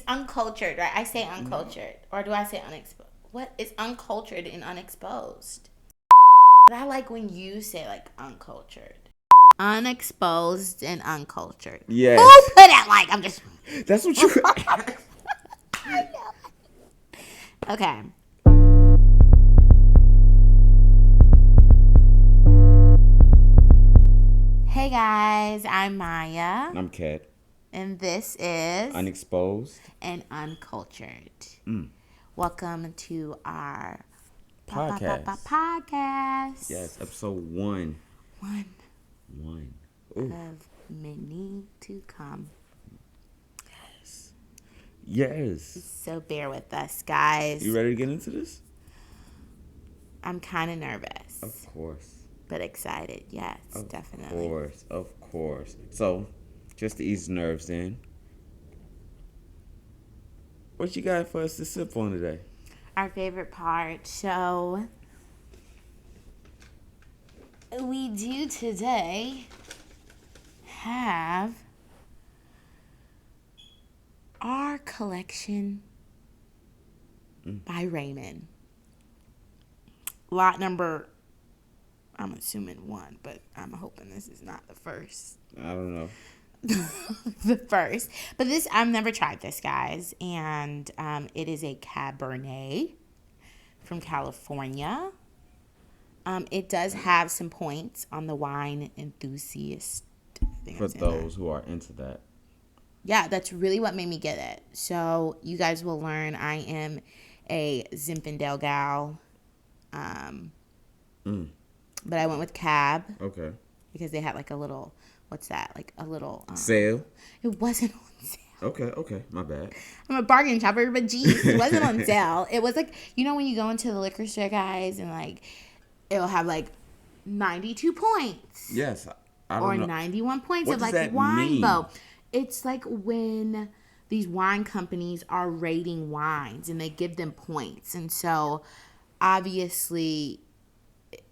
UnKultured, right? I say UnKultured. Or do I say unexposed? What is UnKultured and unexposed? But I like when you say like uncultured. UnXposed and UnKultured. Yes. Who put it like? I'm just. That's what you. Okay. Hey guys, I'm Maya. I'm Kat. And this is UnXposed and UnKultured. Welcome to our podcast. Yes, episode 1. One Ooh. of many to come. Yes. So bear with us, guys. You ready to get into this? I'm kind of nervous. Of course. But excited. Yes, definitely. Of course. So, just to ease nerves in, what you got for us to sip on today? Our favorite part. So, we do today have our collection by Raymond. Lot number, I'm assuming 1, but I'm hoping this is not the first. I don't know. The first. But this, I've never tried this, guys. And it is a Cabernet from California. It does have some points on the wine enthusiast. For those who are into that. Yeah, that's really what made me get it. So you guys will learn I am a Zinfandel gal. But I went with Cab. Okay. Because they had like a little, what's that? Like a little sale? It wasn't on sale. Okay. My bad. I'm a bargain shopper, but geez, it wasn't on sale. It was like, you know when you go into the liquor store, guys, and like it'll have like 92 points. Yes. I don't know. 91 points what of does like that wine mean? bow. It's like when these wine companies are rating wines and they give them points. And so obviously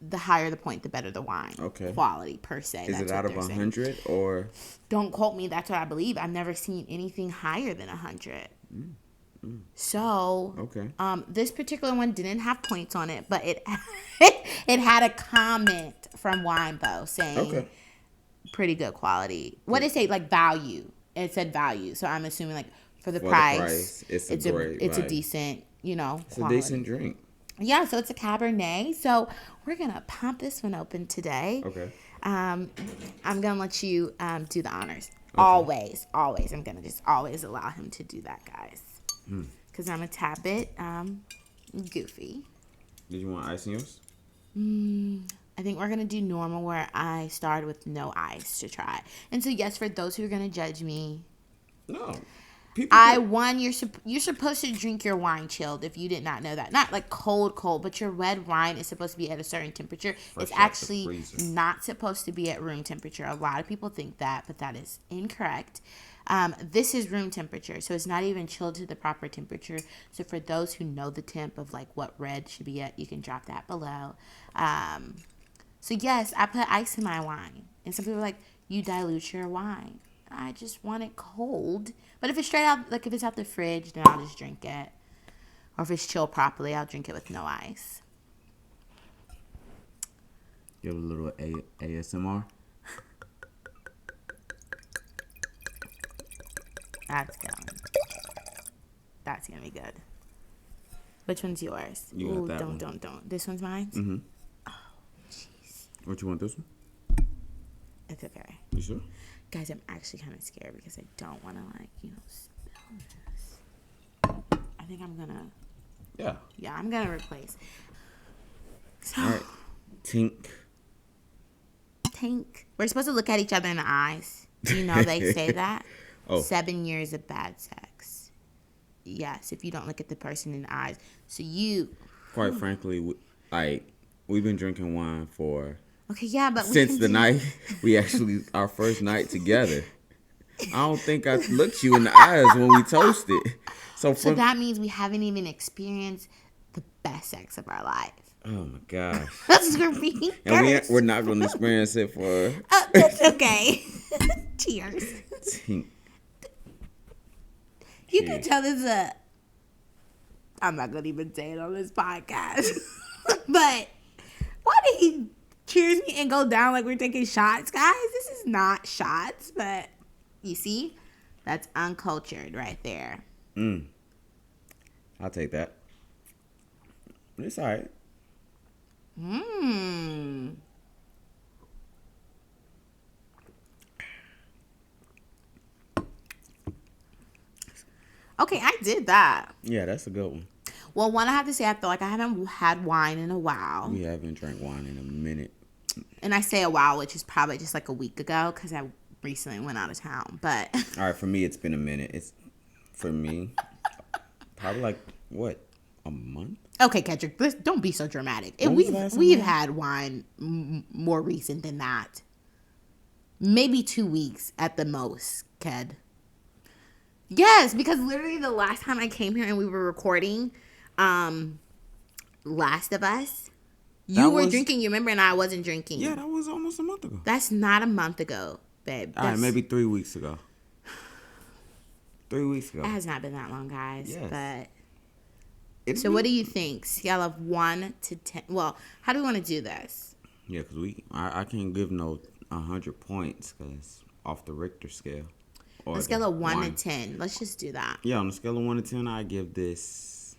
the higher the point, the better the wine quality per se. Is it out of 100 or? Don't quote me. That's what I believe. I've never seen anything higher than 100. So, this particular one didn't have points on it, but it it had a comment from Winebow saying pretty good quality. What did it say? Like value. It said value. So I'm assuming like for the price, it's a decent, it's quality. a decent drink. Yeah, so it's a Cabernet. So we're going to pop this one open today. Okay. I'm going to let you do the honors. Okay. Always. I'm going to just always allow him to do that, guys. Because I'm a tad bit goofy. Did you want ice in yours? I think we're going to do normal where I started with no ice to try. And so, yes, for those who are going to judge me. No. You're supposed to drink your wine chilled if you did not know that. Not like cold, but your red wine is supposed to be at a certain temperature. It's actually not supposed to be at room temperature. A lot of people think that, but that is incorrect. This is room temperature, so it's not even chilled to the proper temperature. So for those who know the temp of like what red should be at, you can drop that below. So yes, I put ice in my wine. And some people are like, you dilute your wine. I just want it cold. But if it's straight out, like if it's out the fridge, then I'll just drink it. Or if it's chilled properly, I'll drink it with no ice. Give a little ASMR. That's gonna be good. Which one's yours? You got that one. Don't. This one's mine? Mm-hmm. Oh, jeez. What you want, this one? It's okay. You sure? Guys, I'm actually kind of scared because I don't want to, spill this. I think I'm going to... Yeah, I'm going to replace. So, all right. Tink. We're supposed to look at each other in the eyes. You know they say that? 7 years of bad sex. Yes, if you don't look at the person in the eyes. So you... Quite frankly, we've been drinking wine for... Okay, yeah, but since the night we actually our first night together, I don't think I looked you in the eyes when we toasted. So that means we haven't even experienced the best sex of our life. Oh my gosh! That's being and we're not going to experience it for. That's okay. Cheers. Tink. You can tell this is I'm not gonna even say it on this podcast. But why did he cheers me and go down like we're taking shots, guys? This is not shots, but you see, that's uncultured right there. I'll take that. It's all right. Okay, I did that. Yeah, that's a good one. Well, one, I have to say, I feel like I haven't had wine in a while. We haven't drank wine in a minute. And I say a while, which is probably just like a week ago because I recently went out of town. But all right, for me, it's been a minute. It's for me, probably like what, a month? Okay, Kendrick, don't be so dramatic. And we've had wine more recent than that. Maybe 2 weeks at the most, Ked. Yes, because literally the last time I came here and we were recording Last of Us, you were drinking, you remember, and I wasn't drinking. Yeah, that was almost a month ago. That's not a month ago, babe. All right, maybe 3 weeks ago. 3 weeks ago. It has not been that long, guys. Yes. But so what do you think? Scale of 1 to 10. Well, how do we want to do this? Yeah, because I can't give no 100 points because off the Richter scale. On a scale of 1 to 10. Let's just do that. Yeah, on a scale of 1 to 10, I give this...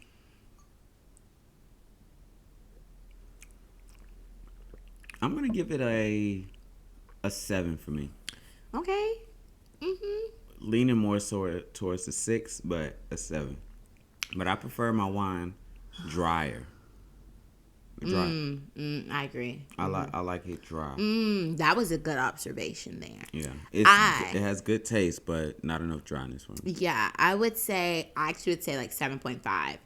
I'm going to give it a 7 for me. Okay. Leaning more towards the 6, but a 7. But I prefer my wine drier. I agree. I like it dry. That was a good observation there. Yeah, it has good taste, but not enough dryness for me. Yeah, I actually would say like 7.5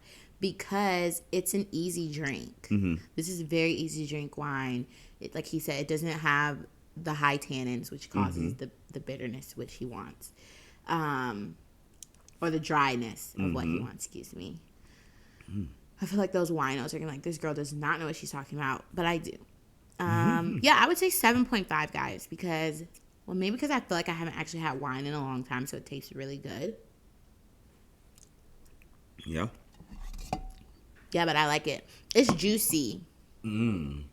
because it's an easy drink. This is a very easy drink wine. Like he said, it doesn't have the high tannins, which causes the bitterness which he wants, or the dryness of what he wants. Excuse me. I feel like those winos are gonna like, this girl does not know what she's talking about, but I do. Yeah, I would say 7.5, guys, because, well, maybe because I feel like I haven't actually had wine in a long time, so it tastes really good. Yeah. Yeah, but I like it. It's juicy. And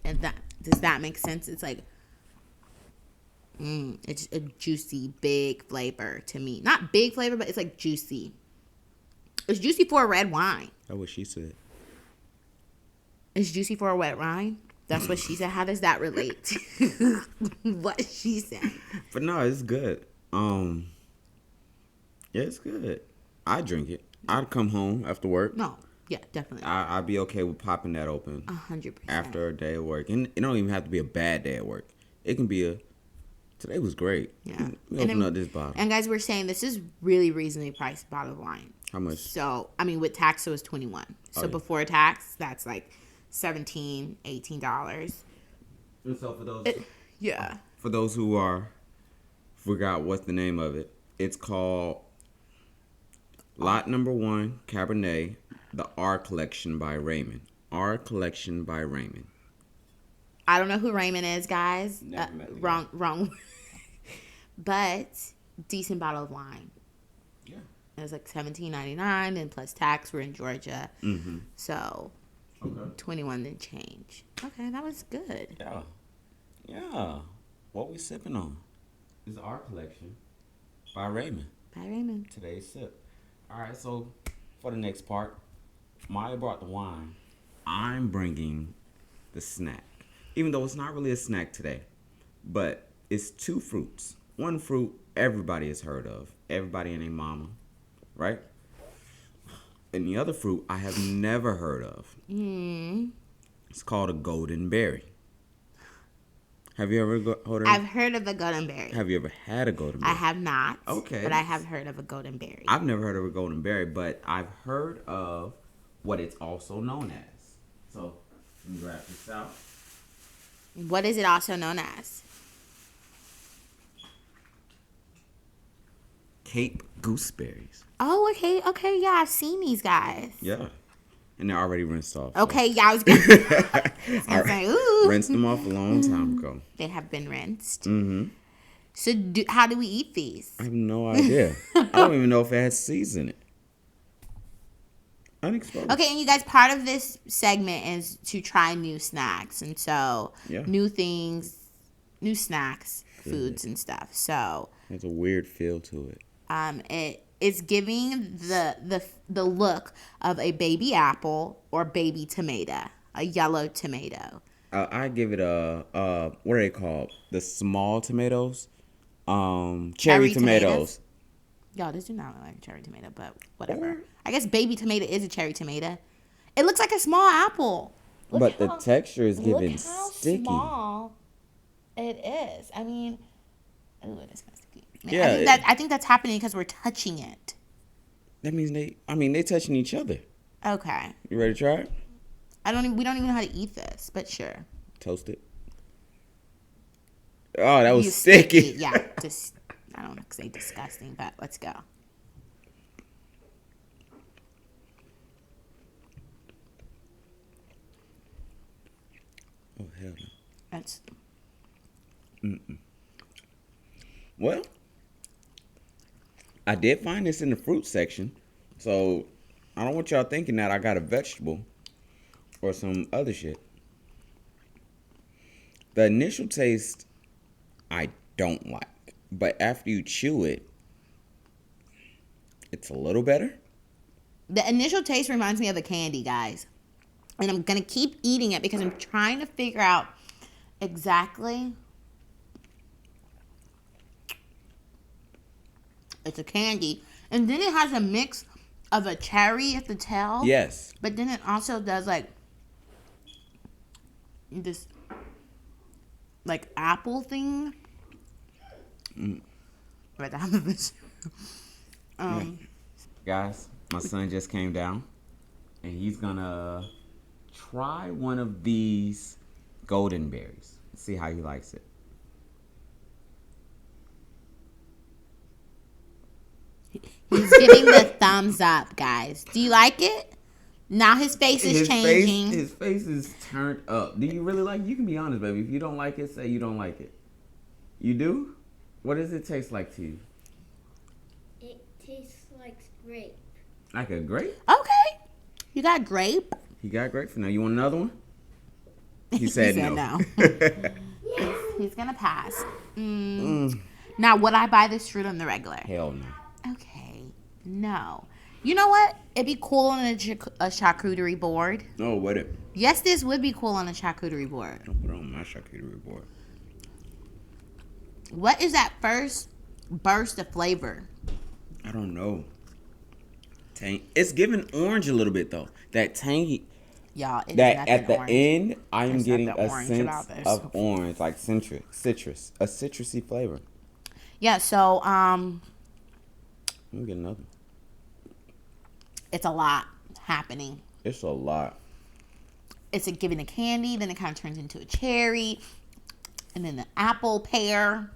does that make sense? It's like, it's a juicy, big flavor to me. Not big flavor, but it's like juicy. It's juicy for a red wine. That's what she said. It's juicy for a red wine? That's what she said. How does that relate to what she said? But no, it's good. Yeah, it's good. I drink it. I'd come home after work. No, yeah, definitely. I'd be okay with popping that open. 100%. After a day of work. And it don't even have to be a bad day at work. It can be today was great. Yeah. Open up this bottle. And guys, we're saying this is really reasonably priced bottle of wine. How much? So, I mean, with tax, it was 21. So before tax, that's like $17, $18. And so for those, for those who forgot what's the name of it, it's called Lot Number 1 Cabernet, the R Collection by Raymond. R Collection by Raymond. I don't know who Raymond is, guys. Never met the guy. Wrong. But decent bottle of wine. Yeah. It was like $17.99, and plus tax. We're in Georgia, so 21 didn't change. Okay, that was good. Yeah. What we sipping on is our collection by Raymond. Today's sip. All right, so for the next part, Maya brought the wine. I'm bringing the snack, even though it's not really a snack today, but it's 2 fruits. One fruit everybody has heard of, everybody and their mama. Right? And the other fruit I have never heard of. It's called a golden berry. Have you ever heard of it? I've heard of a golden berry. Have you ever had a golden berry? I have not. Okay. But I have heard of a golden berry. I've never heard of a golden berry, but I've heard of what it's also known as. So, let me grab this out. What is it also known as? Cape gooseberries. Oh, okay, yeah, I've seen these guys. Yeah. And they're already rinsed off. Okay, yeah, I was going to say, ooh. Rinsed them off a long time ago. They have been rinsed. So how do we eat these? I have no idea. I don't even know if it has seeds in it. UnXposed. Okay, and you guys, part of this segment is to try new snacks. And so, new things, new snacks, foods and stuff. So there's a weird feel to it. It's giving the look of a baby apple or baby tomato, a yellow tomato. I give it a what are they called? The small tomatoes, cherry tomatoes. Y'all, this do not look like a cherry tomato, but whatever. I guess baby tomato is a cherry tomato. It looks like a small apple. But the texture is giving sticky. Look how small it is. I mean, ooh, it is kind of sticky. Man, Yeah, I think that's happening because we're touching it. That means they touching each other. Okay. You ready to try it? We don't even know how to eat this, but sure. Toast it. Oh, that was sticky. Yeah, just I don't want to say disgusting, but let's go. Oh hell no. That's. Well, I did find this in the fruit section, so I don't want y'all thinking that I got a vegetable or some other shit. The initial taste, I don't like, but after you chew it, it's a little better. The initial taste reminds me of a candy, guys. And I'm going to keep eating it because I'm trying to figure out exactly. It's a candy. And then it has a mix of a cherry at the tail. Yes. But then it also does like this like apple thing. Right down the bitch. Guys, my son just came down and he's gonna try one of these golden berries. See how he likes it. He's giving the thumbs up, guys. Do you like it? Now his face is changing. His face is turned up. Do you really like it? You can be honest, baby. If you don't like it, say you don't like it. You do? What does it taste like to you? It tastes like grape. Like a grape? Okay. You got grape? He got grape for now. You want another one? He said no. Yes. He's going to pass. Now, would I buy this fruit on the regular? Hell no. Okay. No. You know what? It'd be cool on a charcuterie board. Oh, what it? Yes, this would be cool on a charcuterie board. Don't put it on my charcuterie board. What is that first burst of flavor? I don't know. It's giving orange a little bit though. That tangy. Y'all, it's that at the orange. end, I am getting a sense of orange, like citrus, a citrusy flavor. Yeah. So Let me get another. It's a lot happening. It's a lot. It's giving a candy, then it kind of turns into a cherry, and then the apple pear.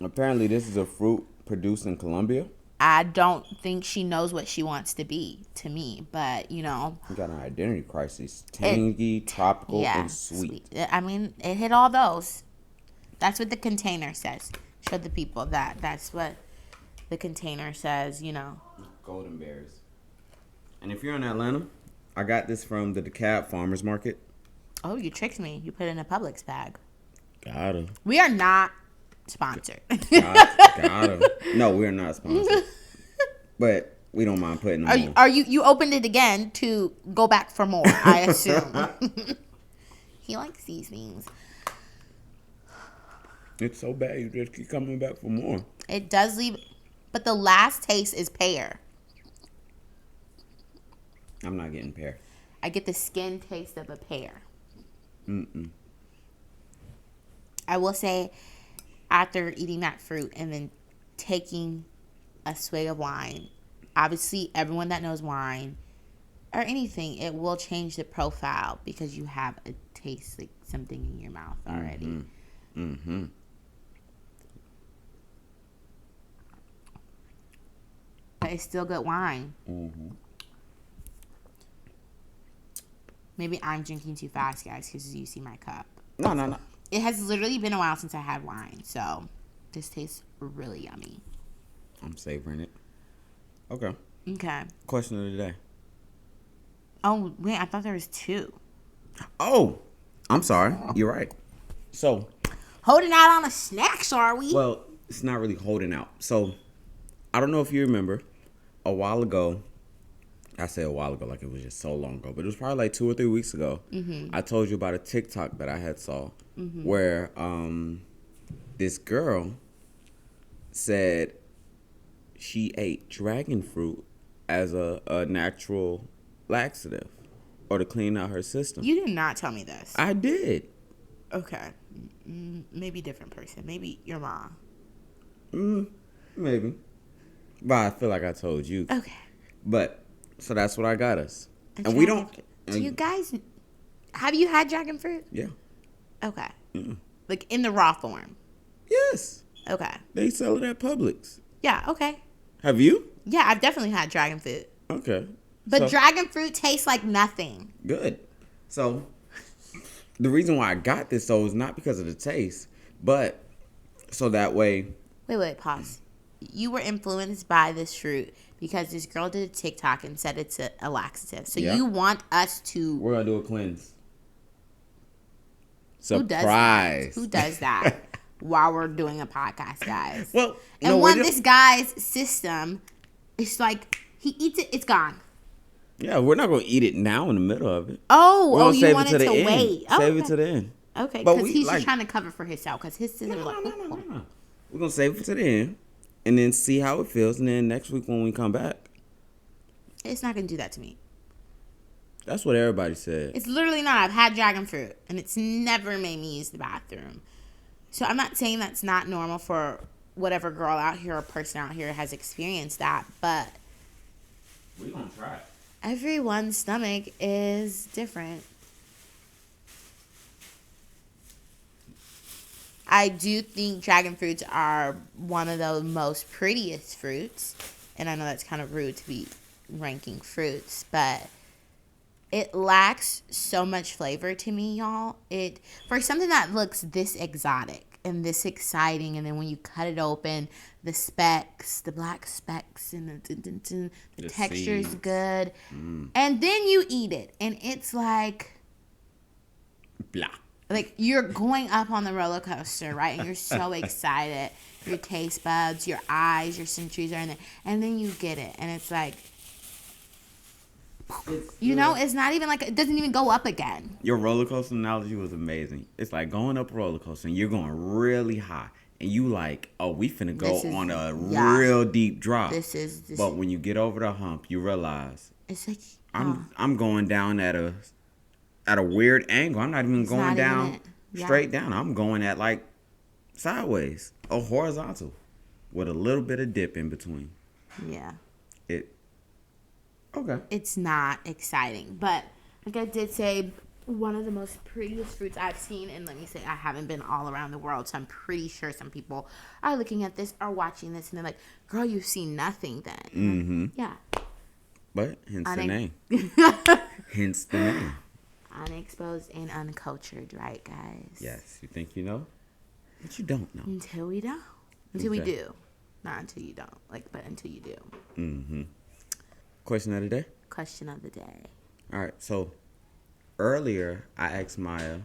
Apparently, this is a fruit produced in Colombia. I don't think she knows what she wants to be, to me, but you know. We got an identity crisis. Tangy, tropical, and sweet. I mean, it hit all those. That's what the container says. Show the people that's what the container says, you know. Golden berries. And if you're in Atlanta, I got this from the DeKalb Farmers Market. Oh, you tricked me. You put it in a Publix bag. Got her. We are not sponsored. Got her. No, we're not sponsored. But we don't mind putting them on. Are you opened it again to go back for more, I assume. He likes these things. It's so bad you just keep coming back for more. It does leave, but the last taste is pear. I'm not getting pear. I get the skin taste of a pear. I will say, after eating that fruit and then taking a swig of wine, obviously everyone that knows wine or anything, it will change the profile because you have a taste like something in your mouth already. But it's still good wine. Maybe I'm drinking too fast, guys, because you see my cup. No. It has literally been a while since I had wine, so this tastes really yummy. I'm savoring it. Okay. Okay. Question of the day. Oh, wait, I thought there was 2. Oh, I'm sorry. You're right. So, holding out on the snacks, are we? Well, it's not really holding out. So, I don't know if you remember, a while ago, I say a while ago like it was just so long ago, but it was probably like 2 or 3 weeks ago. Mm-hmm. I told you about a TikTok that I had saw where this girl said she ate dragon fruit as a natural laxative or to clean out her system. You did not tell me this. I did. Okay. Maybe different person. Maybe your mom. Maybe. But I feel like I told you. Okay. But, so that's what I got us. And we don't... Do you guys... Have you had dragon fruit? Yeah. Okay. Like in the raw form? Yes. Okay. They sell it at Publix. Yeah, okay. Have you? Yeah, I've definitely had dragon fruit. Okay. But dragon fruit tastes like nothing. Good. So, the reason why I got this, though, is not because of the taste, but so that way... Wait, pause. You were influenced by this fruit because this girl did a TikTok and said it's a laxative. So you want us to... We're going to do a cleanse. Surprise. Who does that while we're doing a podcast, guys? Well, and this guy's system, it's like he eats it, it's gone. Yeah, we're not going to eat it now in the middle of it. You wanted to wait. Save it to the end. Okay, because he's just trying to cover for himself because his system No. We're going to save it to the end and then see how it feels. And then next week when we come back. It's not going to do that to me. That's what everybody said. It's literally not. I've had dragon fruit, and it's never made me use the bathroom. So I'm not saying that's not normal for whatever girl out here or person out here has experienced that, but we're going to try it. Everyone's stomach is different. I do think dragon fruits are one of the most prettiest fruits, and I know that's kind of rude to be ranking fruits, but it lacks so much flavor to me, y'all. For something that looks this exotic and this exciting, and then when you cut it open, the specks, the black specks, and the texture's good. And then you eat it, and it's like... blah. Like, you're going up on the roller coaster, right? And you're so excited. Your taste buds, your eyes, your sensories are in there. And then you get it, and it's like... it's not even like, it doesn't even go up again. Your roller coaster analogy was amazing. It's like going up a roller coaster and you're going really high. And you like, oh, we finna go on a real deep drop. But when you get over the hump, you realize it's like I'm going down at a weird angle. I'm not even going down straight down. I'm going at like sideways or horizontal with a little bit of dip in between. Yeah. Okay. It's not exciting, but like I did say, one of the most prettiest fruits I've seen, and let me say I haven't been all around the world, so I'm pretty sure some people are looking at this or watching this and they're like, girl, you've seen nothing then. Mm-hmm. Yeah. But hence the name. Hence the name. UnXposed and UnKultured, right, guys? Yes. You think you know? But you don't know. Until we don't. Until we do. Not until you don't. But until you do. Mm-hmm. Question of the day? Question of the day. All right. So, earlier, I asked Maya...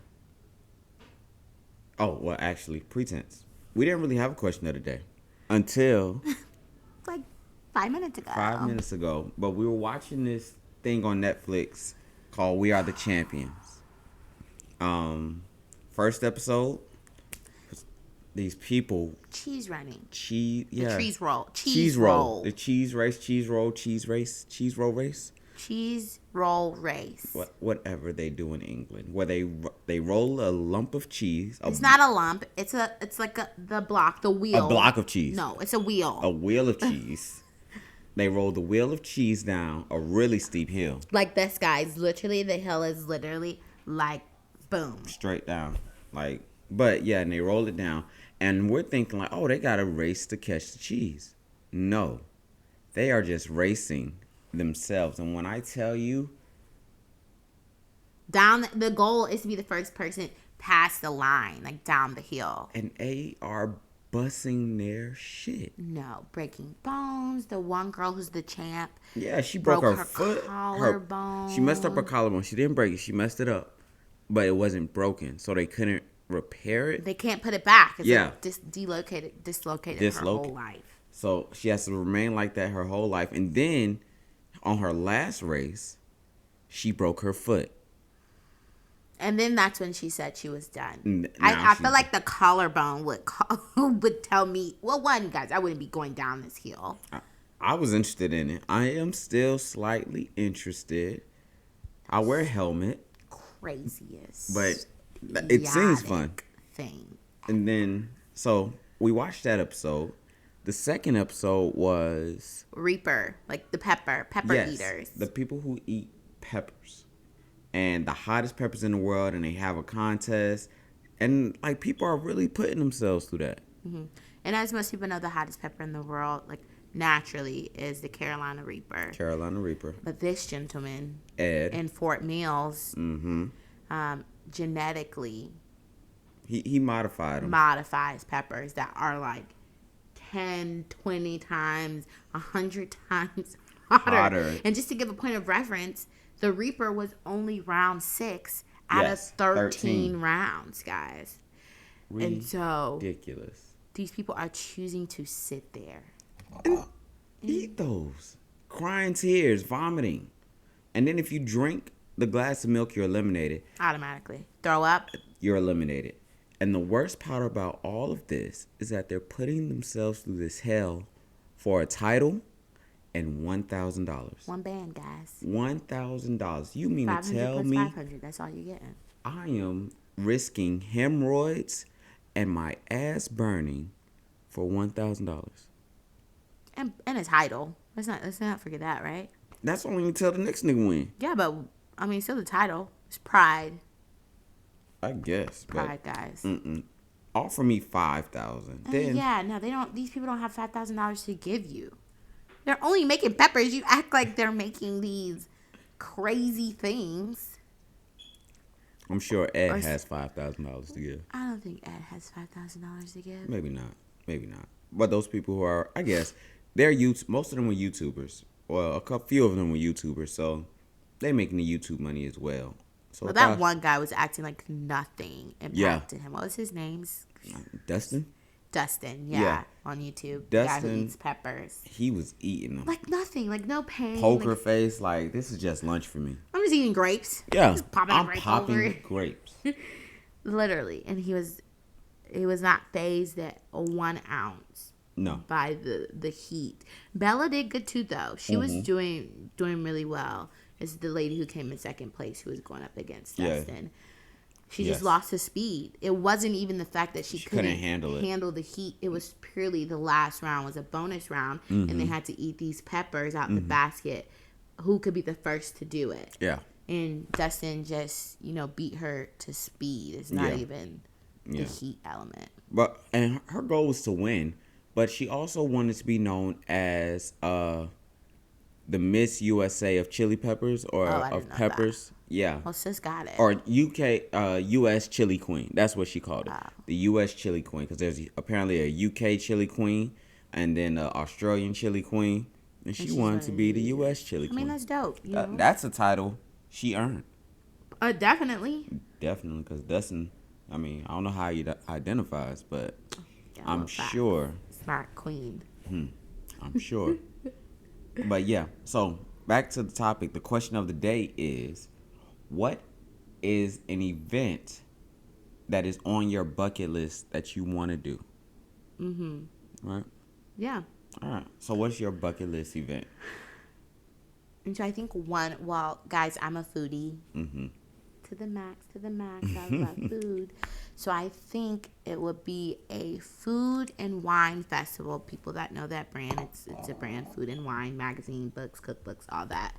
pretense. We didn't really have a question of the day. Until... like 5 minutes ago. 5 minutes ago. But we were watching this thing on Netflix called We Are the Champions. First episode... These people... Cheese running. The cheese roll. The cheese roll race. Cheese roll race. Whatever they do in England. Where they roll a lump of cheese. It's not a lump. It's like the block, the wheel. A block of cheese. No, it's a wheel. A wheel of cheese. They roll the wheel of cheese down a really steep hill. Like this, guys. Literally, the hill is literally like, boom. Straight down. But yeah, and they roll it down. And we're thinking like, oh, they got to race to catch the cheese. No. They are just racing themselves. And when I tell you... the goal is to be the first person past the line, like down the hill. And they are busting their shit. No, breaking bones. The one girl who's the champ. Yeah, she broke her foot. Collarbone. She messed up her collarbone. She didn't break it. She messed it up. But it wasn't broken, so they couldn't repair it. They can't put it back. Yeah. It dislocated her whole life. So she has to remain like that her whole life. And then on her last race, she broke her foot. And then that's when she said she was done. I feel like the collarbone would tell me, well, one, guys, I wouldn't be going down this hill. I was interested in it. I am still slightly interested. I wear a helmet. Craziest. But it seems fun. Thing. And then, so we watched that episode. The second episode was Reaper, like the pepper eaters. The people who eat peppers. And the hottest peppers in the world, and they have a contest. And, like, people are really putting themselves through that. Mm-hmm. And as most people know, the hottest pepper in the world, like, naturally, is the Carolina Reaper. But this gentleman, Ed, in Fort Mills, genetically... He modified them. Modifies peppers that are, like, 10, 20 times, 100 times hotter. And just to give a point of reference... The Reaper was only round 6 out of 13 rounds, guys. And so... ridiculous. These people are choosing to sit there. And eat those. Crying tears, vomiting. And then if you drink the glass of milk, you're eliminated. Automatically. Throw up. You're eliminated. And the worst part about all of this is that they're putting themselves through this hell for a title... and $1,000. One band, guys. $1,000. You mean to tell me? 500. That's all you're getting. I am risking hemorrhoids and my ass burning for $1,000. And a title. Let's not forget that, right? That's only until the next nigga win. Yeah, but I mean, still the title. It's pride. I guess. Pride, guys. Offer me $5,000. Then yeah, no, they don't. These people don't have $5,000 to give you. They're only making peppers. You act like they're making these crazy things. I'm sure Ed has $5,000 to give. I don't think Ed has $5,000 to give. Maybe not. But those people who are, I guess, most of them were YouTubers. Well, few of them were YouTubers, so they making the YouTube money as well. So well, that one guy was acting like nothing impacted him. What was his name? Dustin, yeah, on YouTube. The guy who eats peppers. He was eating them. Like nothing, like no pain. Poker face, like, this is just lunch for me. I'm just eating grapes. Yeah, just popping grapes. Literally, and he was not phased at 1 ounce. No. By the heat. Bella did good too, though. She was doing really well. It's the lady who came in second place who was going up against Dustin. She just lost her speed. It wasn't even the fact that she couldn't handle the heat. It was purely the last round was a bonus round, and they had to eat these peppers out the basket. Who could be the first to do it? Yeah. And Dustin just, beat her to speed. It's not even the heat element. And her goal was to win, but she also wanted to be known as the Miss USA of chili peppers or of peppers. That. Yeah. Well, sis got it. Or U.S. chili queen. That's what she called it. The U.S. chili queen. Because there's apparently a U.K. chili queen and then an Australian chili queen. And she wanted to be the U.S. chili queen. I mean, that's dope. That's a title she earned. Definitely. Definitely. Because Dustin, I mean, I don't know how he identifies, but I'm sure. Smart queen. I'm sure. But yeah, so back to the topic. The question of the day is, what is an event that is on your bucket list that you want to do? Right? Yeah. All right. So what's your bucket list event? And so I think guys, I'm a foodie. To the max. I love food. So I think it would be a food and wine festival. People that know that brand, it's a brand, food and wine, magazine, books, cookbooks, all that.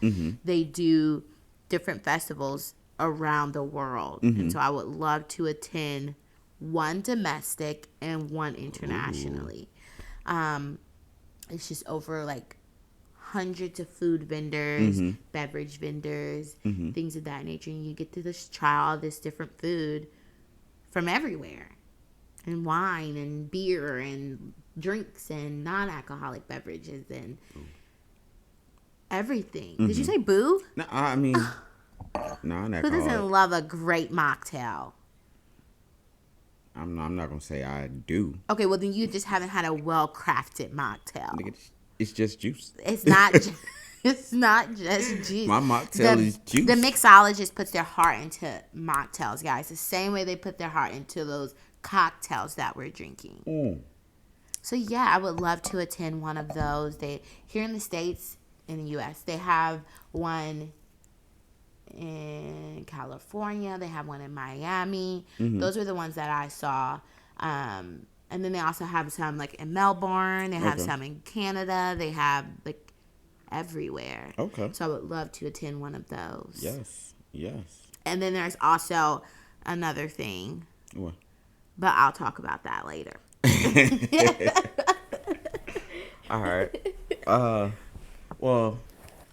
They do different festivals around the world. And so I would love to attend one domestic and one internationally. It's just over like hundreds of food vendors, beverage vendors, things of that nature. And you get to just try all this different food from everywhere. And wine and beer and drinks and non-alcoholic beverages and everything. Did you say boo? No, I mean, non-alcoholic. Who doesn't love a great mocktail? I'm not going to say I do. Okay, well, then you just haven't had a well-crafted mocktail. It's just juice. It's not it's not just juice. My mocktail is juice. The mixologist puts their heart into mocktails, guys. The same way they put their heart into those cocktails that we're drinking. So, yeah, I would love to attend one of those. Here in the States, in the U.S., they have one in California. They have one in Miami. Those are the ones that I saw. And then they also have some like in Melbourne. They have some in Canada. They have like everywhere. Okay. So I would love to attend one of those. Yes. And then there's also another thing. What? But I'll talk about that later. All right. Well,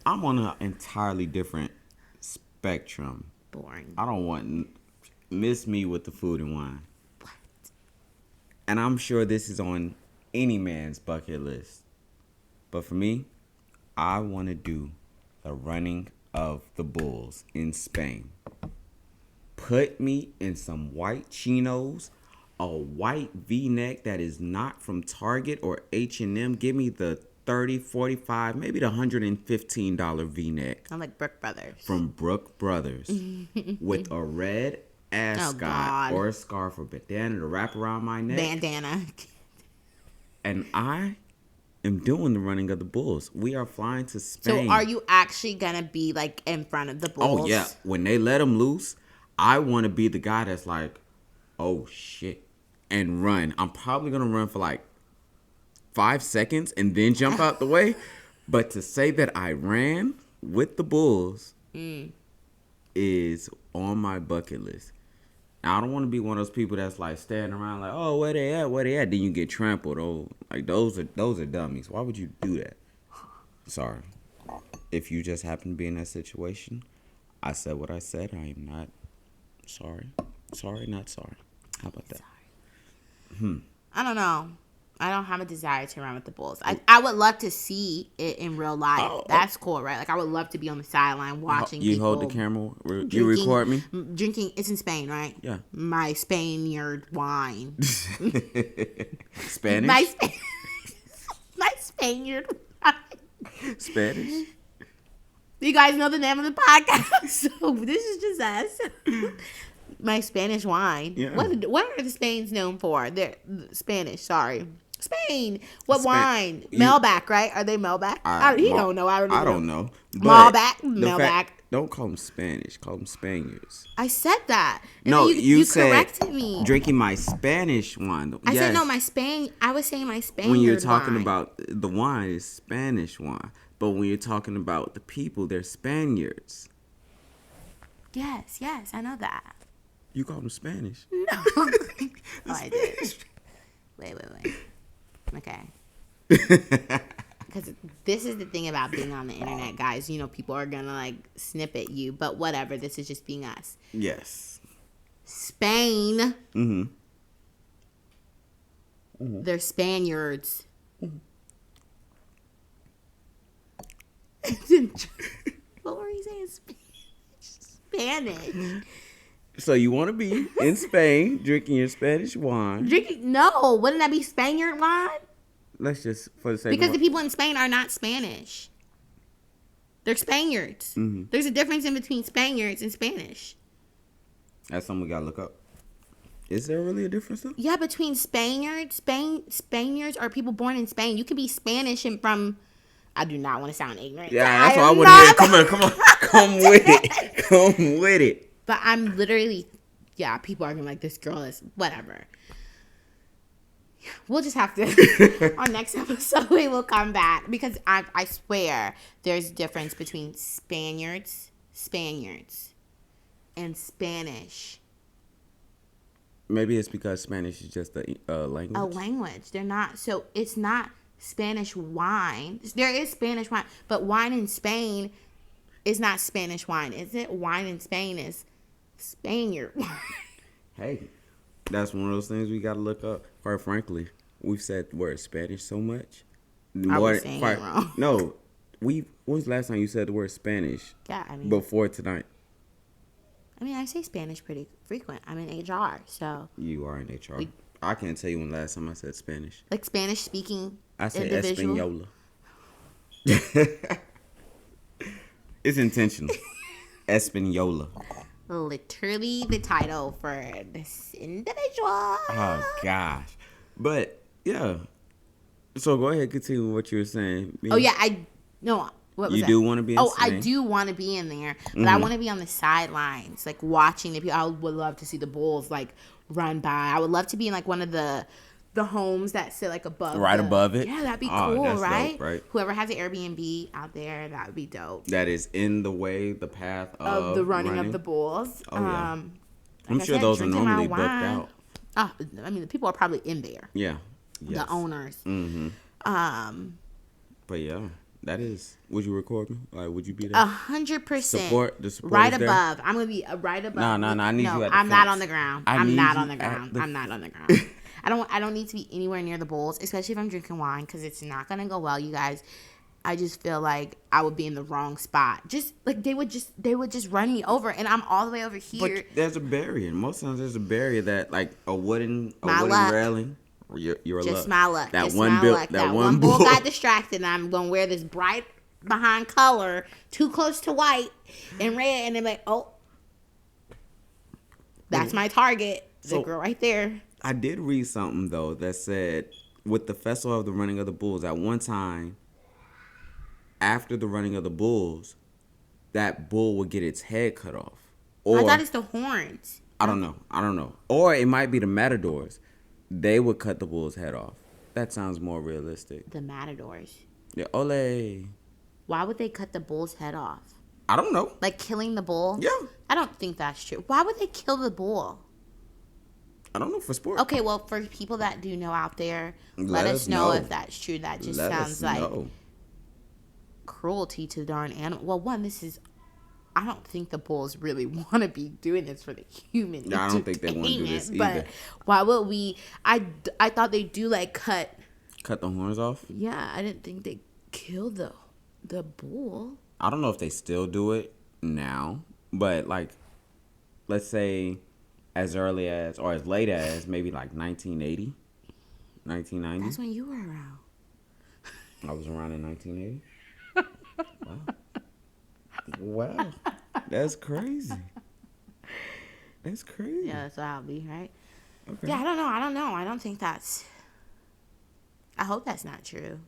I'm on an entirely different spectrum. Boring. I don't want miss me with the food and wine. What? And I'm sure this is on any man's bucket list. But for me, I want to do the running of the bulls in Spain. Put me in some white chinos, a white V-neck that is not from Target or H&M. Give me the $30, $45, maybe the $115 V-neck. I'm like Brook Brothers. From Brook Brothers. With a red ascot or a scarf or bandana to wrap around my neck. Bandana. And I am doing the running of the bulls. We are flying to Spain. So are you actually going to be like in front of the bulls? Oh, yeah. When they let them loose, I want to be the guy that's like, oh, shit, and run. I'm probably going to run for like 5 seconds and then jump out the way. But to say that I ran with the bulls is on my bucket list. Now, I don't want to be one of those people that's like standing around like, oh, where they at? Then you get trampled. Oh, like those are dummies. Why would you do that? Sorry. If you just happen to be in that situation, I said what I said. I am not sorry. Sorry, not sorry. How about that? I don't know. I don't have a desire to run with the bulls. I would love to see it in real life. That's cool, right? Like, I would love to be on the sideline watching you people. You hold the camera? You record me? Drinking. It's in Spain, right? Yeah. My Spaniard wine. Spanish? My Spaniard wine. Spanish? You guys know the name of the podcast? So this is just us. My Spanish wine. Yeah. What are the Spains known for? They're Spanish, sorry. Spain. What wine? Melback, right? Are they Melback? He don't know. I don't know. Melback. Don't call them Spanish. Call them Spaniards. I said that. No, you said corrected me. Drinking my Spanish wine. I said no, my Spain. I was saying my Spaniard when you're talking wine. about the wine is Spanish wine, but when you're talking about the people, they're Spaniards. Yes, I know that. You call them Spanish? No. Oh, I did. Wait. Okay. Because this is the thing about being on the internet, guys. You know, people are going to, like, snip at you. But whatever. This is just being us. Yes. Spain. They're Spaniards. What were you saying? Spanish. So you want to be in Spain drinking your Spanish wine? No, wouldn't that be Spaniard wine? Let's just for the sake because the people in Spain are not Spanish. They're Spaniards. There's a difference in between Spaniards and Spanish. That's something we gotta look up. Is there really a difference though? Yeah, between Spaniards are people born in Spain. You could be Spanish and from. I do not want to sound ignorant. Yeah, that's what I want to hear. Come on, come with it. Come with it. But I'm literally, people are going to be like, this girl is whatever. We'll just have to, on next episode, we will come back. Because I swear, there's a difference between Spaniards, and Spanish. Maybe it's because Spanish is just a language. A language. They're not, so it's not Spanish wine. There is Spanish wine, but wine in Spain is not Spanish wine, is it? Wine in Spain is Spaniard wine. Hey, That's one of those things we got to look up. Quite frankly, we've said the word Spanish so much. I was saying it wrong. No, when was the last time you said the word Spanish? Yeah, I mean. Before tonight. I mean, I say Spanish pretty frequent. I'm in HR, so. You are in HR. I can't tell you when last time I said Spanish. Like Spanish speaking. I say individual. Española. It's intentional. Española. Literally the title for this individual. Oh gosh, but yeah. So go ahead, continue what you were saying. Oh yeah, what was you that? do want to be in I do want to be in there, but I want to be on the sidelines, like watching the people. I would love to see the bulls like run by. I would love to be in like one of the homes that sit like above above it. Yeah, that'd be cool, right? Dope, right? Whoever has an Airbnb out there, that would be dope. That is in the path of the running of the bulls. Oh, yeah. I'm sure those are normally booked out. I mean, the people are probably in there. Yeah. Yes. The owners. Mm-hmm. But yeah, that is. Would you record me? Like, would you be there? 100%. Support the support. Right above. I'm gonna be right above. No. I need you at the I'm fence. not on the ground. I'm not on the ground. I'm not on the ground. I don't need to be anywhere near the bulls, especially if I'm drinking wine, because it's not gonna go well, you guys. I just feel like I would be in the wrong spot. Just like they would just run me over, and I'm all the way over here. But there's a barrier. Most times there's a barrier that like a wooden railing. You're just my luck. That just one my bull. luck. That one bull got distracted, and I'm gonna wear this bright behind color, too close to white and red, and they're like, oh, that's my target. The girl right there. I did read something though that said with the festival of the running of the bulls, at one time after the running of the bulls, that bull would get its head cut off. Or I thought it's the horns. I don't know. Or it might be the matadors. They would cut the bull's head off. That sounds more realistic. The matadors. Yeah, ole. Why would they cut the bull's head off? I don't know. Like killing the bull? Yeah. I don't think that's true. Why would they kill the bull? I don't know, for sport. Okay, well, for people that do know out there, let us know if that's true. That just sounds like cruelty to the darn animal. Well, I don't think the bulls really want to be doing this for the human. No, I don't think they want to do this either. But why would we? I thought they do like cut the horns off. Yeah, I didn't think they kill the bull. I don't know if they still do it now, but like, let's say as early as or as late as maybe like 1980, 1990. That's when you were around. I was around in 1980. Wow. That's crazy. That's crazy. Yeah, that's what I'll be, right? Okay. Yeah, I don't know. I don't think that's... I hope that's not true.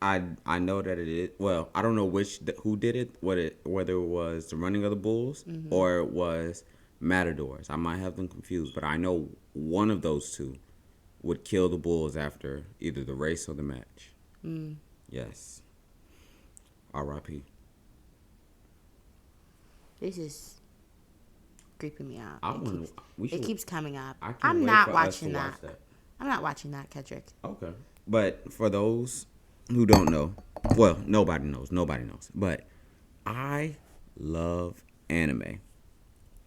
I know that it is. Well, I don't know who did it, whether it was the running of the bulls or it was matadors. I might have them confused, but I know one of those two would kill the bulls after either the race or the match. Yes. R.I.P. This is creeping me out. It keeps coming up. I'm not watching that. I'm not watching that, Kedrick. Okay. But for those who don't know, well, nobody knows, but I love anime.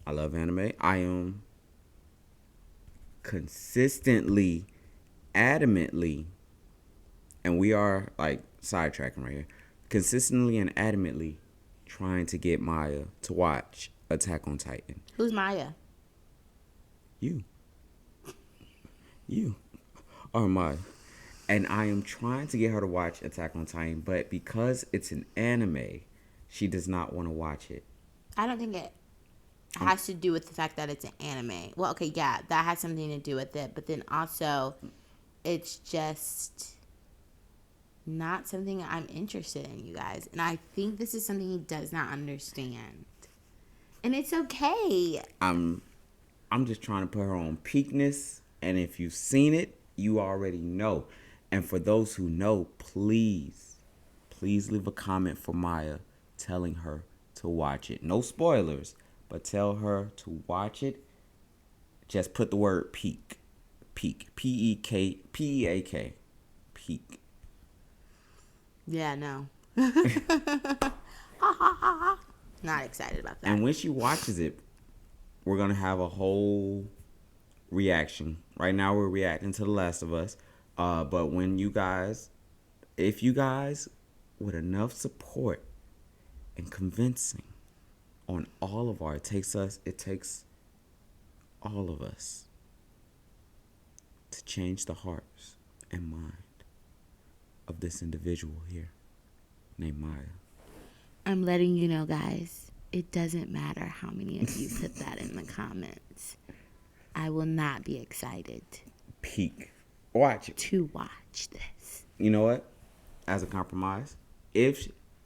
I am consistently, adamantly, and we are like sidetracking right here, consistently and adamantly trying to get Maya to watch Attack on Titan. Who's Maya? You are Maya. And I am trying to get her to watch Attack on Titan, but because it's an anime, she does not want to watch it. I don't think it has to do with the fact that it's an anime. Well, okay, yeah, that has something to do with it, but then also it's just not something I'm interested in, you guys. And I think this is something he does not understand. And it's okay. I'm just trying to put her on peakness, and if you've seen it, you already know. And for those who know, please leave a comment for Maya telling her to watch it. No spoilers, but tell her to watch it. Just put the word peak. P-E-A-K. Peak. Yeah, no. Not excited about that. And when she watches it, we're going to have a whole reaction. Right now we're reacting to The Last of Us. But if you guys, with enough support and convincing on all of it takes all of us to change the hearts and mind of this individual here named Maya. I'm letting you know, guys, it doesn't matter how many of you put that in the comments. I will not be excited. Watch it. To watch this. You know what? As a compromise,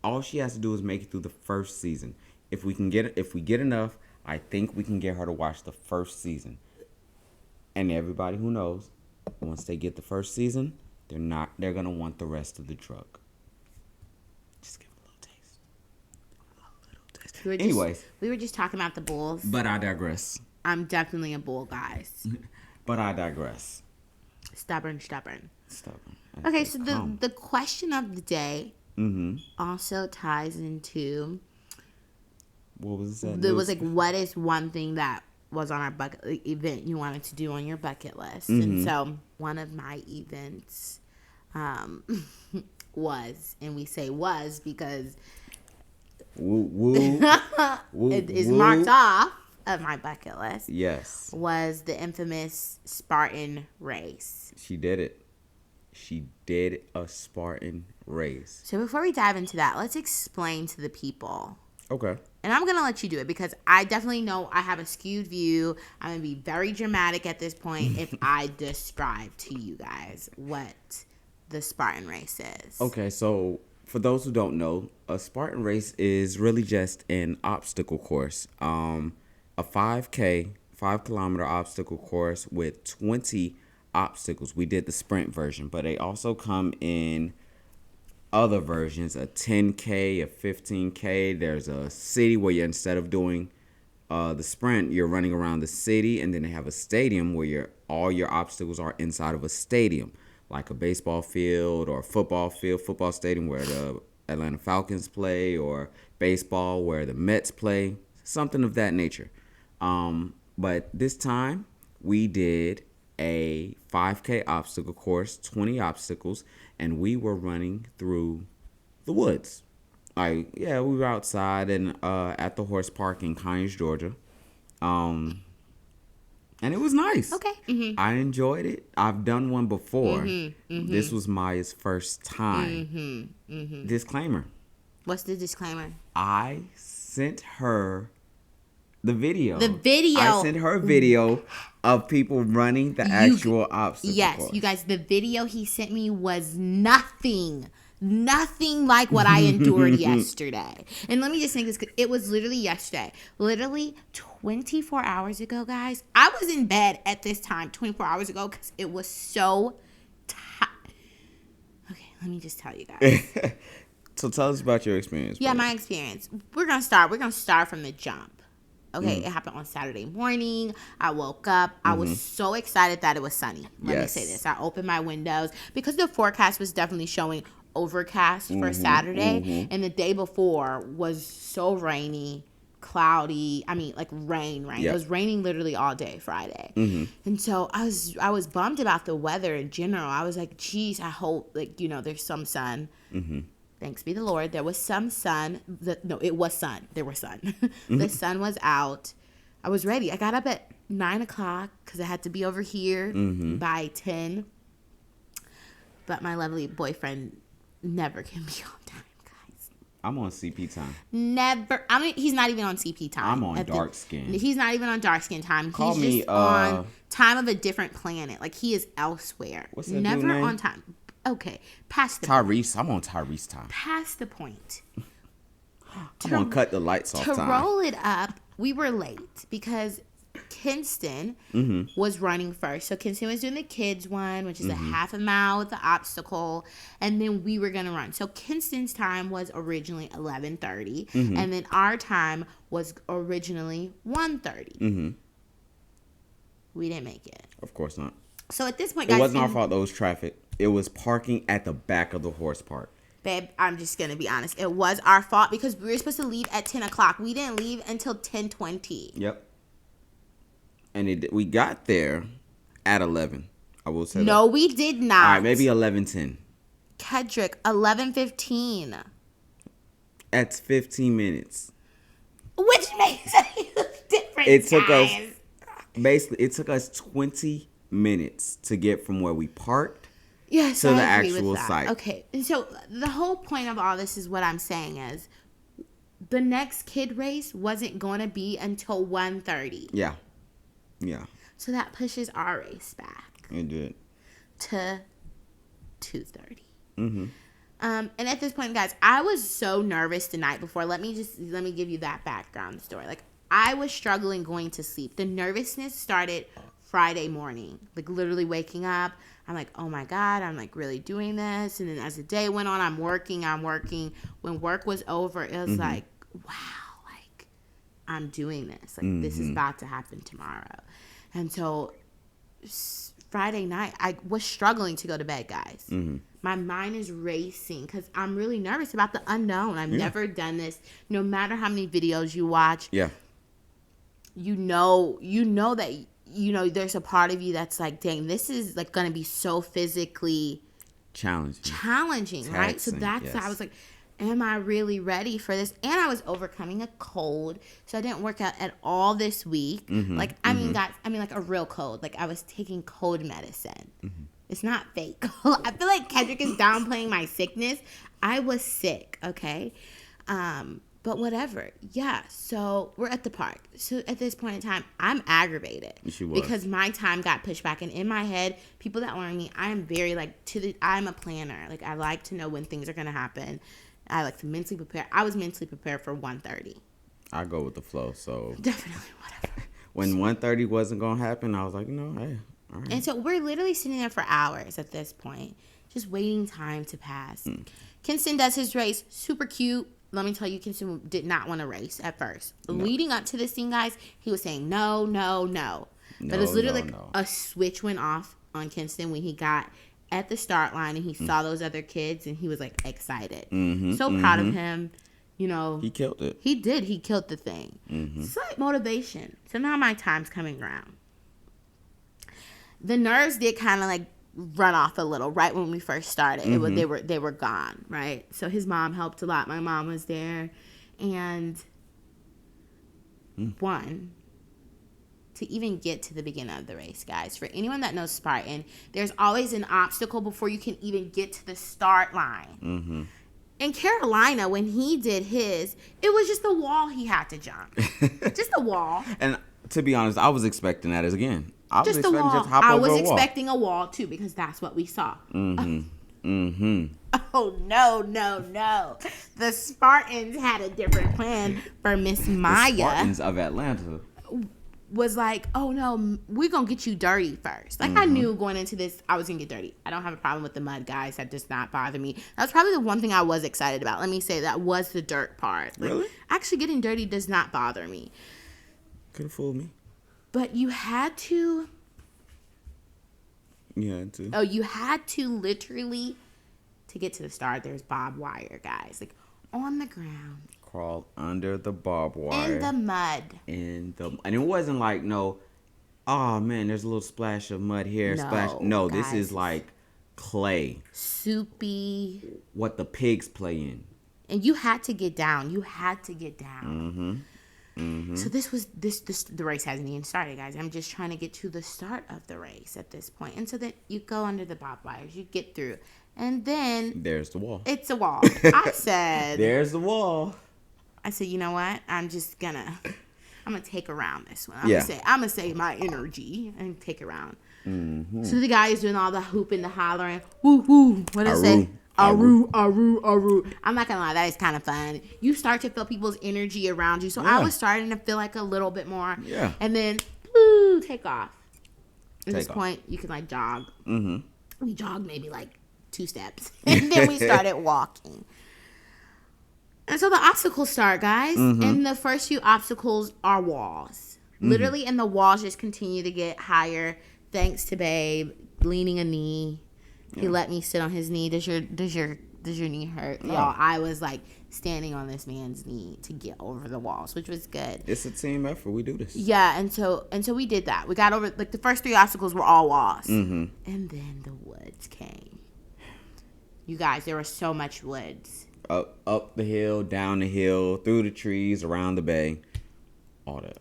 all she has to do is make it through the first season. If we get enough, I think we can get her to watch the first season. And everybody who knows, once they get the first season, they're gonna want the rest of the drug. Just give a little taste. Anyways, we were just talking about the bulls. But I digress. I'm definitely a bull, guys. But I digress. Stubborn. Okay, so the question of the day also ties into what was that? It was like, what is one thing that was on our event you wanted to do on your bucket list? And so one of my events was, and we say was because it is marked off of my bucket list. Yes. Was the infamous Spartan Race. She did it. She did a Spartan Race. So before we dive into that, let's explain to the people. Okay. And I'm going to let you do it because I definitely know I have a skewed view. I'm going to be very dramatic at this point if I describe to you guys what the Spartan Race is. Okay, so for those who don't know, a Spartan Race is really just an obstacle course. A 5-kilometer obstacle course with 20 obstacles. We did the sprint version, but they also come in other versions, a 10K, a 15K. There's a city where instead of doing the sprint, you're running around the city, and then they have a stadium where all your obstacles are inside of a stadium, like a baseball field or a football stadium where the Atlanta Falcons play, or baseball where the Mets play, something of that nature. But this time we did a 5K obstacle course, 20 obstacles, and we were running through the woods. We were outside and at the horse park in Conyers, Georgia. And it was nice. Okay. Mm-hmm. I enjoyed it. I've done one before. This was Maya's first time. Disclaimer. What's the disclaimer? I sent her the video. I sent her a video of people running the actual obstacle course. You guys, the video he sent me was nothing like what I endured yesterday. And let me just say this, it was literally yesterday. Literally 24 hours ago, guys. I was in bed at this time 24 hours ago because it was so tight. Okay, let me just tell you guys. So tell us about your experience. Yeah, my experience. We're gonna start from the jump. Okay, It happened on Saturday morning. I woke up. I was so excited that it was sunny. Let me say this. I opened my windows because the forecast was definitely showing overcast for Saturday. And the day before was so rainy, cloudy. I mean, like rain. Yep. It was raining literally all day Friday. And so I was bummed about the weather in general. I was like, geez, I hope there's some sun. Thanks be the Lord. There was some sun. It was sun. There was sun. The sun was out. I was ready. I got up at 9 o'clock because I had to be over here by 10. But my lovely boyfriend never can be on time, guys. I'm on CP time. Never. I mean, he's not even on CP time. I'm on dark skin. He's not even on dark skin time. He's just on time of a different planet. Like, he is elsewhere. What's that never dude name? On time. Okay, past the Tyrese. Point. I'm on Tyrese time. Past the point. I'm going to cut the lights off time. To roll it up, we were late because Kinston was running first. So Kinston was doing the kids one, which is a half a mile with the obstacle, and then we were going to run. So Kinston's time was originally 11:30, and then our time was originally 1:30. We didn't make it. Of course not. So at this point, guys, it wasn't our fault. It was traffic. It was parking at the back of the horse park. Babe, I'm just going to be honest. It was our fault because we were supposed to leave at 10 o'clock. We didn't leave until 10:20. Yep. And we got there at 11. I will say No, that. we did not. All right, maybe 11:10. Kedrick, 11:15. That's 15 minutes. Which makes a huge difference, It took guys. it took us 20 minutes to get from where we parked Yes, to I the agree actual with that. site. Okay, and so the whole point of all this is what I'm saying is the next kid race wasn't going to be until 1:30. Yeah. So that pushes our race back. It did. To 2:30. Mm-hmm. And at this point, guys, I was so nervous the night before. Let me give you that background story. Like, I was struggling going to sleep. The nervousness started Friday morning. Like, literally waking up. I'm like, oh my God, I'm like really doing this. And then as the day went on, I'm working. When work was over, it was like, wow, like, I'm doing this. Like, this is about to happen tomorrow. And so Friday night, I was struggling to go to bed, guys. Mm-hmm. My mind is racing because I'm really nervous about the unknown. I've never done this. No matter how many videos you watch, you know that, there's a part of you that's like, dang, this is like going to be so physically challenging, right? So that's why I was like, am I really ready for this? And I was overcoming a cold, so I didn't work out at all this week. Like, I mean, guys, like a real cold. Like, I was taking cold medicine. It's not fake. I feel like Kendrick is downplaying my sickness. I was sick, okay? But whatever. Yeah, so we're at the park. So at this point in time, I'm aggravated. She was. Because my time got pushed back. And in my head, people that learn me, I am very, I'm a planner. Like, I like to know when things are going to happen. I like to mentally prepare. I was mentally prepared for 1:30. I go with the flow, so. Definitely, whatever. When 1:30 wasn't going to happen, I was like, hey. All right. And so we're literally sitting there for hours at this point, just waiting time to pass. Kinston does his race, super cute. Let me tell you, Kinston did not want to race at first. No. Leading up to this thing, guys, he was saying no. But it's literally a switch went off on Kinston when he got at the start line and he saw those other kids and he was like excited. So proud of him. He killed it. He did. He killed the thing. Slight motivation. So now my time's coming around. The nerves did kind of like run off a little right when we first started. They were gone, right? So his mom helped a lot. My mom was there, and to even get to the beginning of the race, guys. For anyone that knows Spartan, there's always an obstacle before you can even get to the start line. In Carolina, when he did his, it was just a wall he had to jump. Just a wall. And to be honest, I was expecting that again. I was expecting just hop I over was a wall. expecting a wall too because that's what we saw. Oh no! The Spartans had a different plan for Miss Maya. The Spartans of Atlanta was like, oh no, we're gonna get you dirty first. Like I knew going into this, I was gonna get dirty. I don't have a problem with the mud, guys. That does not bother me. That's probably the one thing I was excited about. Let me say that was the dirt part. Like, really? Actually, getting dirty does not bother me. Could have fooled me. But you had to. You had to. Oh, you had to literally, to get to the start, there's barbed wire, guys. Like, on the ground. Crawl under the barbed wire. In the mud. And it wasn't like, oh man, there's a little splash of mud here. No, this is like clay. Soupy. What the pigs play in. And you had to get down. So the race hasn't even started, guys. I'm just trying to get to the start of the race at this point. And so then you go under the barbed wires, you get through. And then there's the wall. It's a wall. I said there's the wall. I said, you know what? I'm gonna take around this one. I'm gonna save my energy and take around. So the guy is doing all the hooping, the hollering, woo woo. What does it say? Aru. I'm not gonna lie, that is kind of fun. You start to feel people's energy around you. So I was starting to feel like a little bit more. Yeah. And then, woo, take off. At this point, you can like jog. We jogged maybe like 2 steps. And then we started walking. And so the obstacles start, guys. And the first few obstacles are walls. Literally, and the walls just continue to get higher. Thanks to Babe leaning a knee. He let me sit on his knee. Does your knee hurt? Y'all, I was like standing on this man's knee to get over the walls, which was good. It's a team effort. We do this. Yeah, and so we did that. We got over, like, the first 3 obstacles were all walls. Mm-hmm. And then the woods came. You guys, there was so much woods. Up the hill, down the hill, through the trees, around the bay. All that.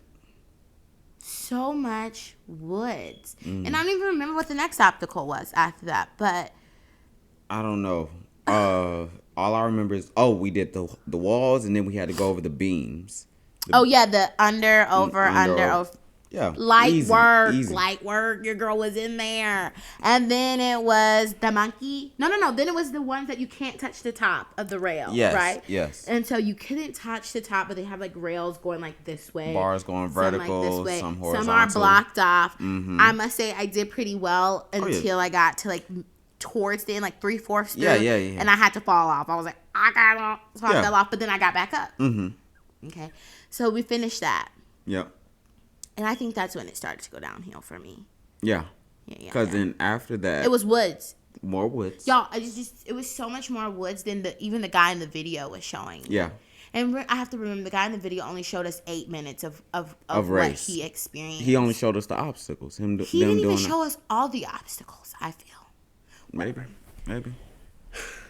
So much woods. And I don't even remember what the next obstacle was after that, but I don't know. All I remember is, we did the walls, and then we had to go over the beams. The under, over. Yeah. Light work. Your girl was in there. And then it was the monkey. No. Then it was the ones that you can't touch the top of the rail. Yes. Right? Yes. And so you couldn't touch the top, but they have, like, rails going, like, this way. Bars going vertical, some, like, this way. some horizontal. Some are blocked off. Mm-hmm. I must say I did pretty well until I got to, like, towards the end, like 3/4 through. Yeah. And I had to fall off. I was like, I got off. So I fell off, but then I got back up. Mm-hmm. Okay. So we finished that. Yep. And I think that's when it started to go downhill for me. Yeah. Because then after that, it was woods. More woods. Y'all, it was so much more woods than even the guy in the video was showing. Yeah. And I have to remember, the guy in the video only showed us 8 minutes of race. What he experienced. He only showed us the obstacles. He didn't even show us all the obstacles, I feel. Maybe.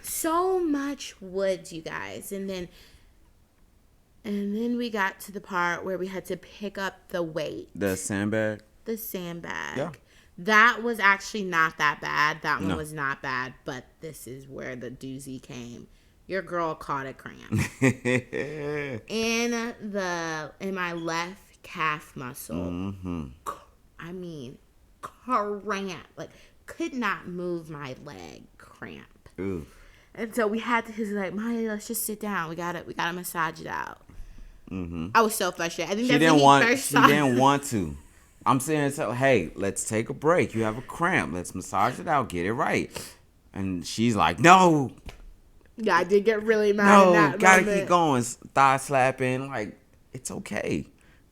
So much woods, you guys. And then we got to the part where we had to pick up the weight. The sandbag. Yeah. That was actually not that bad. That one was not bad. But this is where the doozy came. Your girl caught a cramp. in my left calf muscle. Mm-hmm. I mean, cramp. Like, could not move my leg. Cramp. Ooh. And so we had to, he's like, Maya, let's just sit down. We gotta massage it out. Mm-hmm. I was so frustrated. I think she didn't want to. I'm saying, hey, let's take a break. You have a cramp. Let's massage it out. Get it right. And she's like, no. Yeah, I did get really mad. No, gotta keep going. Thigh slapping. Like, it's okay.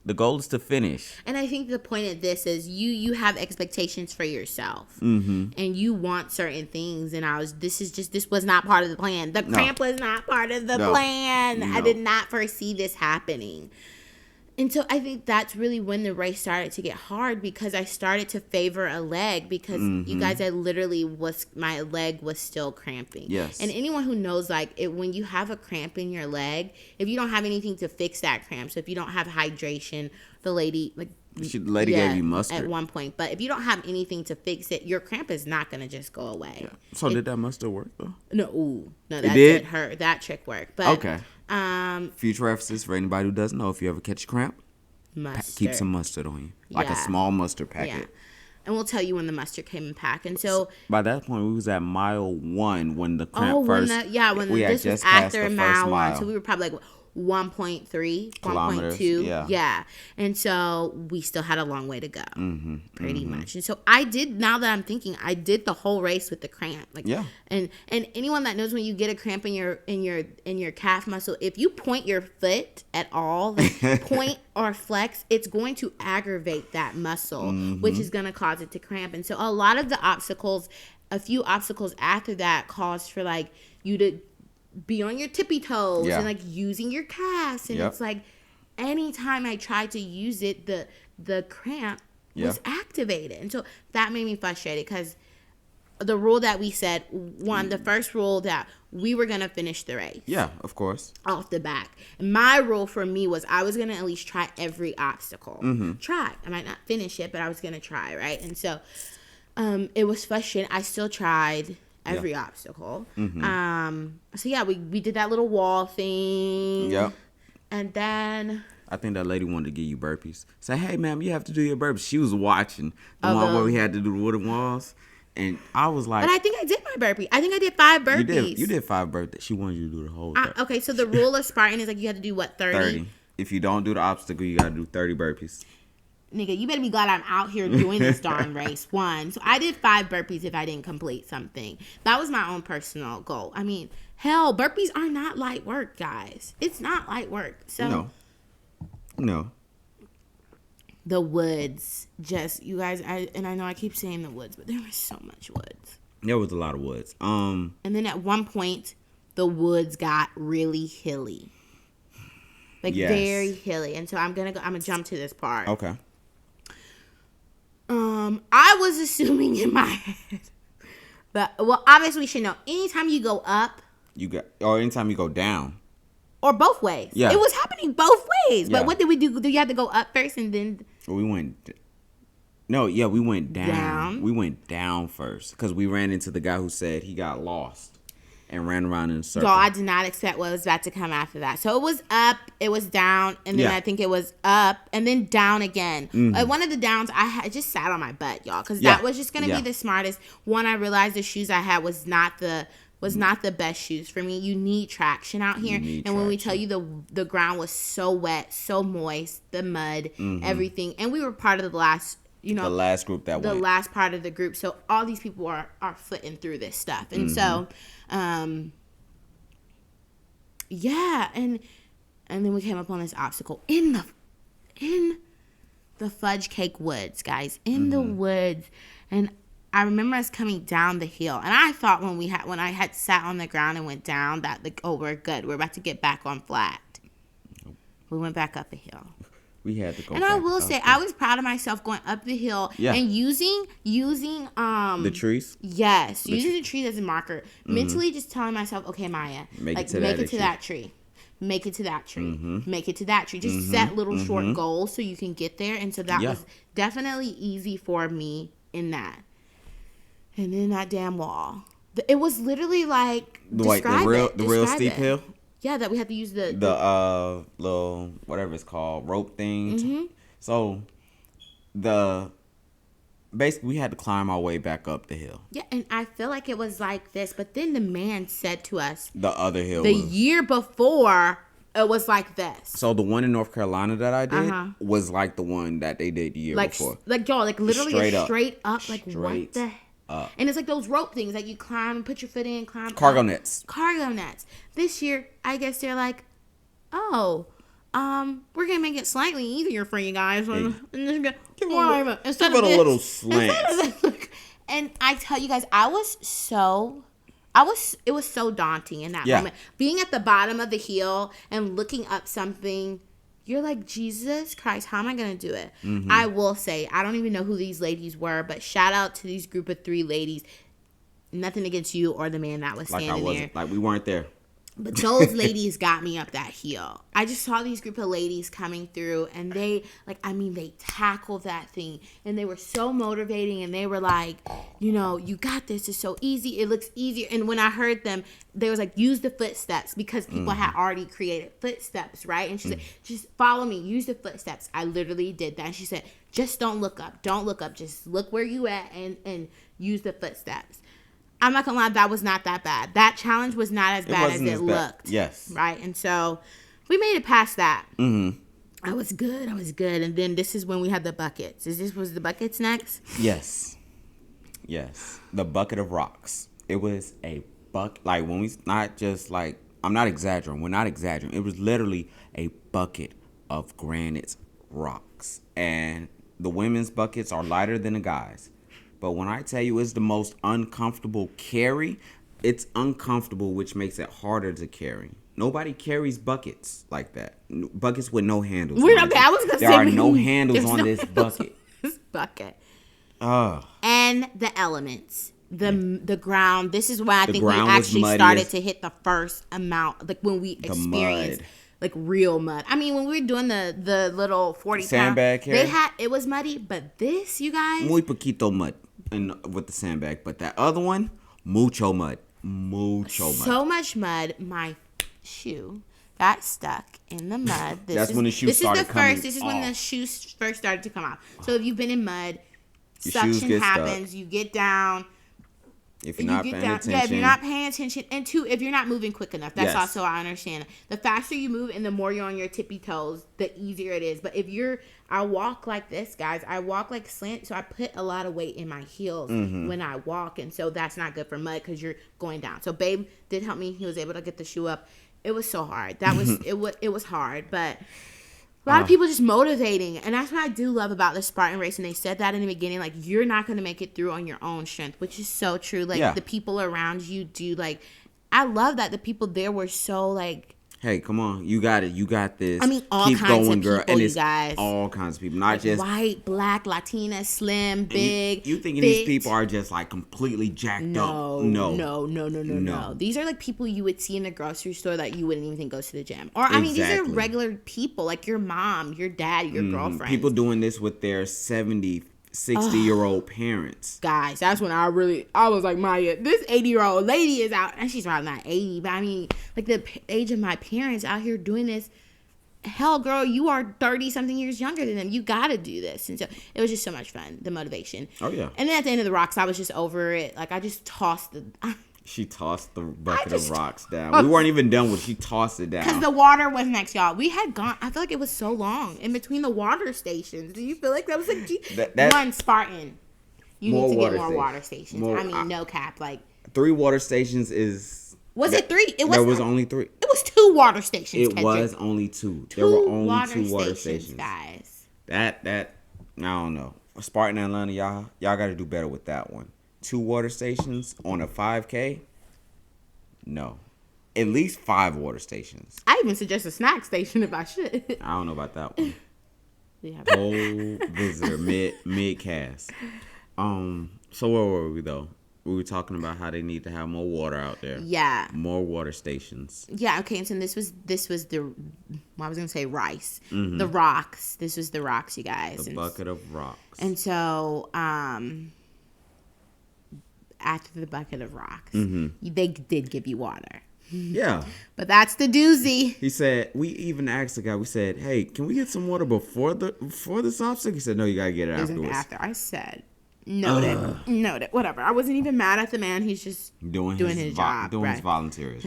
The goal is to finish. And I think the point of this is you have expectations for yourself. Mm-hmm. And you want certain things. And this was not part of the plan. The cramp was not part of the plan. I did not foresee this happening. And so I think that's really when the race started to get hard, because I started to favor a leg, because you guys, my leg was still cramping. Yes. And anyone who knows, like, when you have a cramp in your leg, if you don't have anything to fix that cramp, so if you don't have hydration, the lady gave you mustard at one point, but if you don't have anything to fix it, your cramp is not going to just go away. Yeah. So did that mustard work though? No, that didn't hurt. That trick worked. But okay. Future references for anybody who doesn't know, if you ever catch a cramp, keep some mustard on you, like a small mustard packet. Yeah. And we'll tell you when the mustard came in pack. And so by that point, we was at mile 1 when the cramp first. When this was after mile 1, so we were probably like 1.3, 1.2. Yeah. And so we still had a long way to go. Pretty much. And so now that I'm thinking, I did the whole race with the cramp. Like, yeah. And anyone that knows, when you get a cramp in your calf muscle, if you point your foot at all, like point or flex, it's going to aggravate that muscle, which is going to cause it to cramp. And so a lot of a few obstacles after that caused for, like, you to be on your tippy toes and, like, using your calves. And it's like, anytime I tried to use it, the cramp was activated. And so that made me frustrated, because the rule that we said, the first rule, that we were going to finish the race. Yeah, of course. Off the back. My rule for me was I was going to at least try every obstacle. Try. I might not finish it, but I was going to try, right? And so it was frustrating. I still tried every obstacle. So yeah, we did that little wall thing. Yep. And then I think that lady wanted to give you burpees. Say, hey, ma'am, you have to do your burpees. She was watching the one where we had to do the wooden walls. And I was like... But I think I did my burpee. I think I did 5 burpees. You did 5 burpees. She wanted you to do the whole thing. Okay, so the rule of Spartan is, like, you have to do, what, 30? 30. If you don't do the obstacle, you got to do 30 burpees. Nigga, you better be glad I'm out here doing this darn race. 1. So I did 5 burpees if I didn't complete something. That was my own personal goal. I mean, hell, burpees are not light work, guys. It's not light work. So No. The woods, you guys, I know I keep saying the woods, but there was so much woods. There was a lot of woods. And then at one point, the woods got really hilly. Like, very hilly. And so I'm gonna jump to this part. Okay. I was assuming in my head, but obviously we should know. Anytime you go up, or anytime you go down, or both ways. Yeah, it was happening both ways. But what did we do? Do you have to go up first and then? We went. No, yeah, we went down. We went down first because we ran into the guy who said he got lost and ran around in a circle. Y'all, I did not expect what was about to come after that. So it was up, it was down, and then I think it was up, and then down again. One of the downs, I just sat on my butt, y'all, because that was just going to be the smartest. One, I realized the shoes I had was not the best shoes for me. You need traction out here. When we tell you the ground was so wet, so moist, the mud, everything. And we were part of the last, the last group that went. The last part of the group. So all these people are footing through this stuff. And so, and then we came up on this obstacle in the fudge cake woods, guys, in the woods. And I remember us coming down the hill, and I thought when I had sat on the ground and went down that we're good, we're about to get back on flat. We went back up the hill. We had to go. And I will say, I was proud of myself going up the hill and using the trees. Yes, using the trees as a marker. Mentally, just telling myself, okay, Maya, make it to that tree. Make it to that tree. Make it to that tree. Just set little short goals so you can get there. And so that was definitely easy for me in that. And then that damn wall. It was literally like the real steep hill. Yeah, that we had to use the little whatever it's called, rope thing. So basically we had to climb our way back up the hill. Yeah, and I feel like it was like this, but then the man said to us the other hill year before it was like this. So the one in North Carolina that I did was like the one that they did the year before. Like y'all, like literally straight up, like straight what the and it's like those rope things that you climb and put your foot in, climb cargo nets. This year, I guess they're like, we're gonna make it slightly easier for you guys. Give it a little slant. And I tell you guys, it was so daunting in that moment. Being at the bottom of the hill and looking up something, you're like, Jesus Christ, how am I going to do it? I will say, I don't even know who these ladies were, but shout out to these group of 3 ladies. Nothing against you or the man that was standing there. Like we weren't there. But those ladies got me up that hill. I just saw these group of ladies coming through, and they tackled that thing, and they were so motivating, and they were like, you got this. It's so easy. It looks easier. And when I heard them, they was like, use the footsteps, because people had already created footsteps, right? And she said, just follow me. Use the footsteps. I literally did that. And she said, just don't look up. Don't look up. Just look where you at and use the footsteps. I'm not gonna lie, that was not that bad. That challenge was not as bad as it looked. Yes. Right? And so we made it past that. I was good. And then this is when we had the buckets. Was the buckets next? Yes. The bucket of rocks. It was a bucket. Like, when we, not just like, I'm not exaggerating. We're not exaggerating. It was literally a bucket of granite rocks. And the women's buckets are lighter than the guys. But when I tell you it's the most uncomfortable carry, it's uncomfortable, which makes it harder to carry. Nobody carries buckets like that. Buckets with no handles. There are no handles on this bucket. And the elements. The ground. This is why I think we actually started to hit the first amount. Like when we experienced like real mud. I mean, when we were doing the little 40 sandbag carry, it was muddy, but this, you guys, muy poquito mud with the sandbag, but that other one, mucho mud. So much mud, my shoe got stuck in the mud. That's when the shoe started coming off. This is when the shoes first started to come off. So if you've been in mud, suction happens. You get down. If you're not paying attention. Yeah, if you're not paying attention. And 2, if you're not moving quick enough. That's also, I understand. The faster you move and the more you're on your tippy toes, the easier it is. But I walk like this, guys. I walk like slant. So I put a lot of weight in my heels when I walk. And so that's not good for mud because you're going down. So Babe did help me. He was able to get the shoe up. It was so hard. It was hard. But a lot of people just motivating. And that's what I do love about the Spartan Race. And they said that in the beginning, like, you're not going to make it through on your own strength, which is so true. Like, the people around you do, like, I love that the people there were so like, hey, come on, you got it, you got this. I mean, all Keep kinds going, of girl. people, And you it's guys. all kinds of people, not like just white, black, Latina, slim, big. You thinking fit. these people are just like completely jacked up? No. These are like people you would see in the grocery store that you wouldn't even think goes to the gym. Or I mean, these are regular people like your mom, your dad, your girlfriend. People doing this with their 70, 60-year-old parents. Guys, that's when I was like, Maya, this 80-year-old lady is out, and she's probably not 80, but I mean, like the age of my parents out here doing this. Hell, girl, you are 30-something years younger than them. You got to do this. And so it was just so much fun, the motivation. Oh, yeah. And then at the end of the rocks, I was just over it. Like, I just tossed She tossed the bucket of rocks down. We weren't even done with it. She tossed it down. Because the water was next, y'all. We had gone, I feel like it was so long in between the water stations. Do you feel like that was like, one Spartan? You need to get more water stations. No cap. Like 3 water stations is... Was it 3? There was only 3. It was 2 water stations. It was only 2. There were only 2 water stations. Guys. That, I don't know. Spartan Atlanta, y'all got to do better with that one. 2 water stations on a 5K? No. At least 5 water stations. I even suggest a snack station if I should. I don't know about that one. Whole visitor mid cast. So where were we though? We were talking about how they need to have more water out there. Yeah. More water stations. Yeah, okay, and so this was the I was gonna say rice. Mm-hmm. The rocks. This was the rocks, you guys. The bucket of rocks. And so after the bucket of rocks, they did give you water. Yeah. But that's the doozy. He said, we even asked the guy, we said, hey, can we get some water before the soft stick? He said, no, you gotta get it afterwards. After I said noted, whatever. I wasn't even mad at the man. He's just doing his job, doing his volunteers.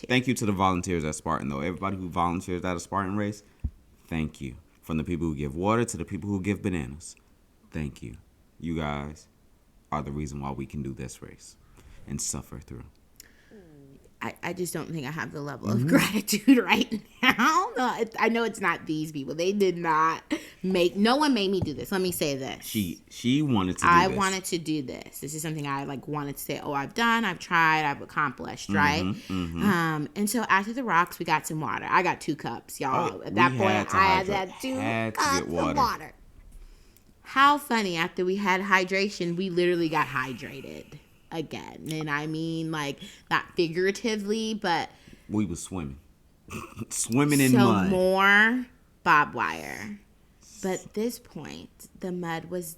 Thank you to the volunteers at Spartan, though. Everybody who volunteers at a Spartan race, thank you. From the people who give water to the people who give bananas, thank you. You guys are the reason why we can do this race and suffer through. I just don't think I have the level of gratitude right now. No, I know it's not these people. They did not no one made me do this. Let me say this. She wanted to do this. I wanted to do this. This is something I wanted to say, I've done, I've tried, I've accomplished, right? And so after the rocks, we got some water. I got 2 cups, y'all. At that point, I had 2 cups of water. How funny, after we had hydration, we literally got hydrated again. And I mean, not figuratively, but we was swimming in mud. So more barbed wire. But at this point, the mud was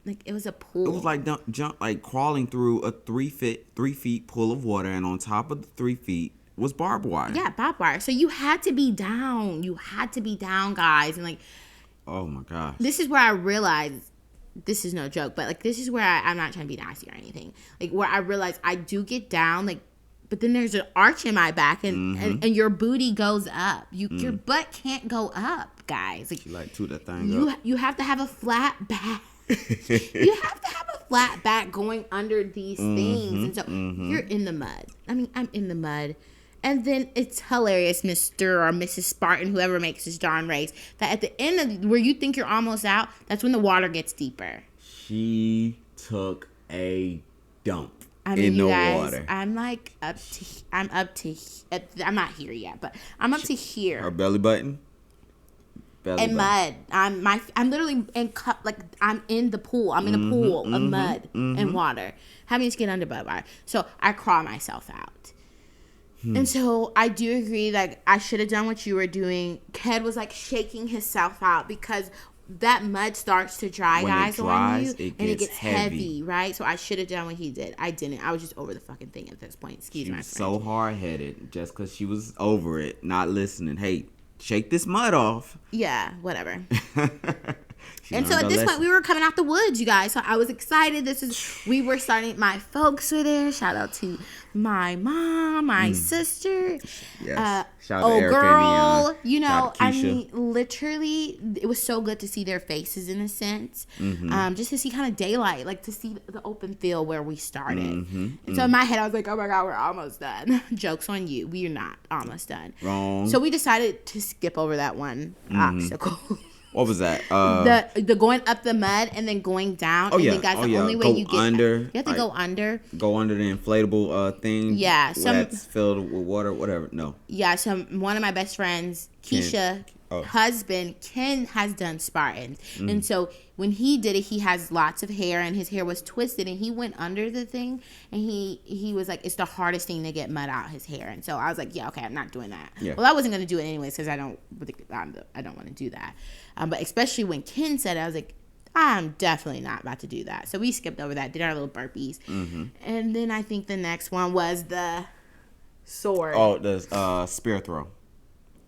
it was a pool. It was like crawling through a 3 feet pool of water, and on top of the 3 feet was barbed wire. Yeah, barbed wire. So you had to be down. Guys. And oh my gosh. This is where I realized, this is no joke, but this is where I'm not trying to be nasty or anything. Where I realized I do get down, but then there's an arch in my back, and your booty goes up. Your butt can't go up, guys. She to that thing up. You have to have a flat back. You have to have a flat back going under these things, and so you're in the mud. I mean, I'm in the mud. And then it's hilarious, Mr. or Mrs. Spartan, whoever makes this darn race, that at the end of where you think you're almost out, that's when the water gets deeper. She took a dump in the water. I'm not here yet, but I'm up to here. Her belly button? Mud. I'm literally I'm in the pool. I'm in a pool of mud and water. Having to get under barbed wire. So I crawl myself out. And so I do agree, I should have done what you were doing. Ked was shaking himself out because that mud starts to dry, when guys, it dries, on you, and it gets heavy, right? So I should have done what he did. I didn't. I was just over the fucking thing at this point. Excuse my French. She was so hard-headed just because she was over it, not listening. Hey, shake this mud off. Yeah, whatever. And so at this point, we were coming out the woods, you guys. So I was excited. We were starting, my folks were there. Shout out to my mom, my sister. Yes. Shout out to Erica girl. And Deanna. I mean, literally, it was so good to see their faces in a sense. Just to see kind of daylight, to see the open field where we started. And so in my head, I was like, oh my God, we're almost done. Joke's on you. We are not almost done. Wrong. So we decided to skip over that one obstacle. What was that? The going up the mud and then going down. Oh, and yeah. then, guys, Oh, the yeah. only way Go you get under. You have to go under. Go under the inflatable thing. Yeah. That's filled with water, whatever. No. Yeah, so one of my best friends, Keisha, husband, Ken, has done Spartans. And so when he did it, he has lots of hair and his hair was twisted and he went under the thing and he was like, it's the hardest thing to get mud out his hair. And so I was like, yeah, okay, I'm not doing that. Yeah. Well, I wasn't going to do it anyways because I don't want to do that. But especially when Ken said it, I was like, I'm definitely not about to do that. So we skipped over that, did our little burpees. And then I think the next one was the sword. Oh, the spear throw.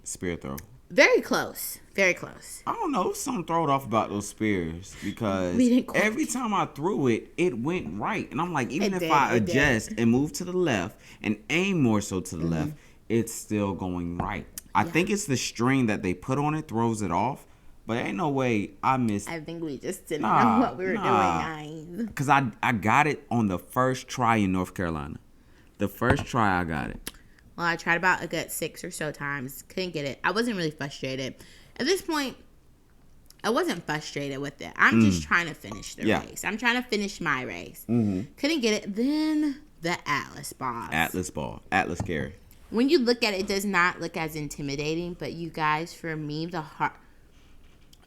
Spear throw. Very close. Very close. I don't know. Something thrown off about those spears because every time I threw it, it went right. And I'm like, even if I adjust and move to the left and aim more so to the left, it's still going right. I think it's the string that they put on it throws it off. But ain't no way I missed. I think we just didn't know what we were doing. Because I got it on the first try in North Carolina. The first try I got it. Well, I tried about a good 6 or so times. Couldn't get it. I wasn't really frustrated. At this point, I wasn't frustrated with it. I'm just trying to finish the race. I'm trying to finish my race. Couldn't get it. Then the Atlas ball. Atlas carry. When you look at it, it does not look as intimidating. But you guys, for me,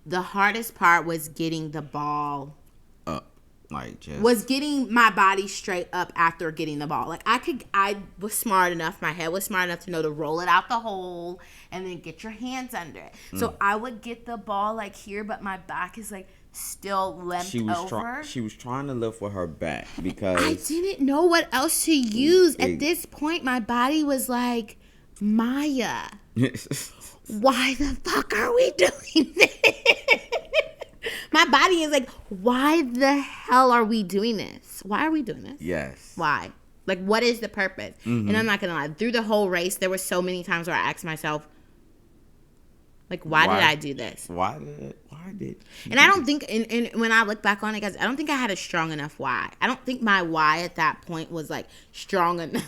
the hardest part was getting the ball up. Was getting my body straight up after getting the ball. Like I was smart enough. My head was smart enough to know to roll it out the hole and then get your hands under it. So I would get the ball like here, but my back is like still limped over. She was trying to lift with her back because I didn't know what else to use. At this point, my body was like, Maya, why the fuck are we doing this? My body is like, why the hell are we doing this? Why are we doing this? Yes. Why? Like, what is the purpose? And I'm not going to lie. Through the whole race, there were so many times where I asked myself, like, why did I do this? Why did? And I don't think, and when I look back on it, guys, I don't think I had a strong enough why. I don't think my why at that point was, like, strong enough.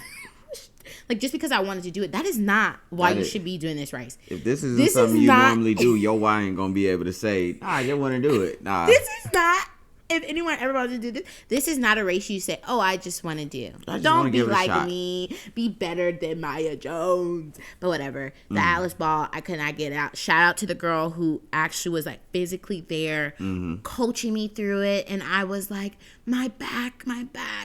Like, just because I wanted to do it, that is not why you should be doing this race. If this isn't something you normally do, your why ain't going to be able to say, I didn't want to do it. Nah. This is not, if anyone ever wants to do this, this is not a race you say, oh, I just want to do. Don't be like me. Be better than Maya Jones. But whatever. The Atlas ball, I could not get out. Shout out to the girl who actually was, like, physically there, coaching me through it. And I was like, my back.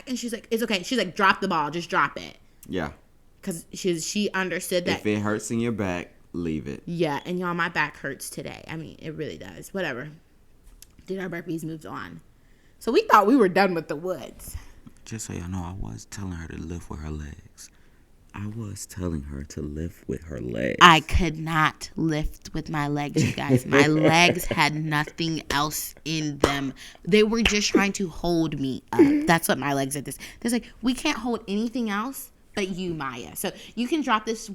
And she's like, it's okay. She's like, drop the ball. Just drop it. Yeah. Because she understood that. If it hurts in your back, leave it. Yeah, and y'all, my back hurts today. I mean, it really does. Whatever. Did our burpees, moved on. So we thought we were done with the woods. Just so y'all know, I was telling her to lift with her legs. I could not lift with my legs, you guys. My legs had nothing else in them. They were just trying to hold me up. That's what my legs did. They're like, we can't hold anything else but you, Maya. So you can drop this,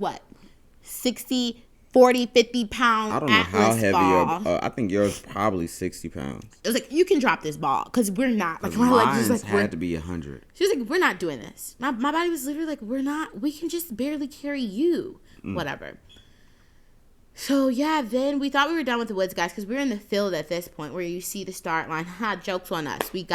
60, 40, 50 pound I don't know how heavy I think yours probably 60 pounds. It was like, you can drop this ball because we're not. Like, my legs just like, had to be 100. She was like, we're not doing this. My body was literally like, we can just barely carry you. Whatever. So, yeah, then we thought we were done with the woods, guys, because we were in the field at this point where you see the start line. Joke's on us. We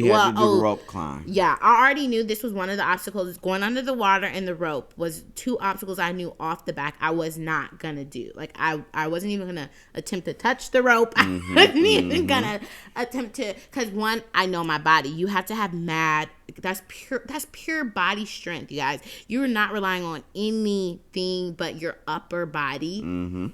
had to do the rope climb. Yeah, I already knew this was one of the obstacles. Going under the water and the rope was 2 obstacles I knew off the back I was not going to do. Like, I wasn't even going to attempt to touch the rope. I wasn't even going to attempt to, because one, I know my body. You have to have that's pure body strength, you guys. You're not relying on anything but your upper body.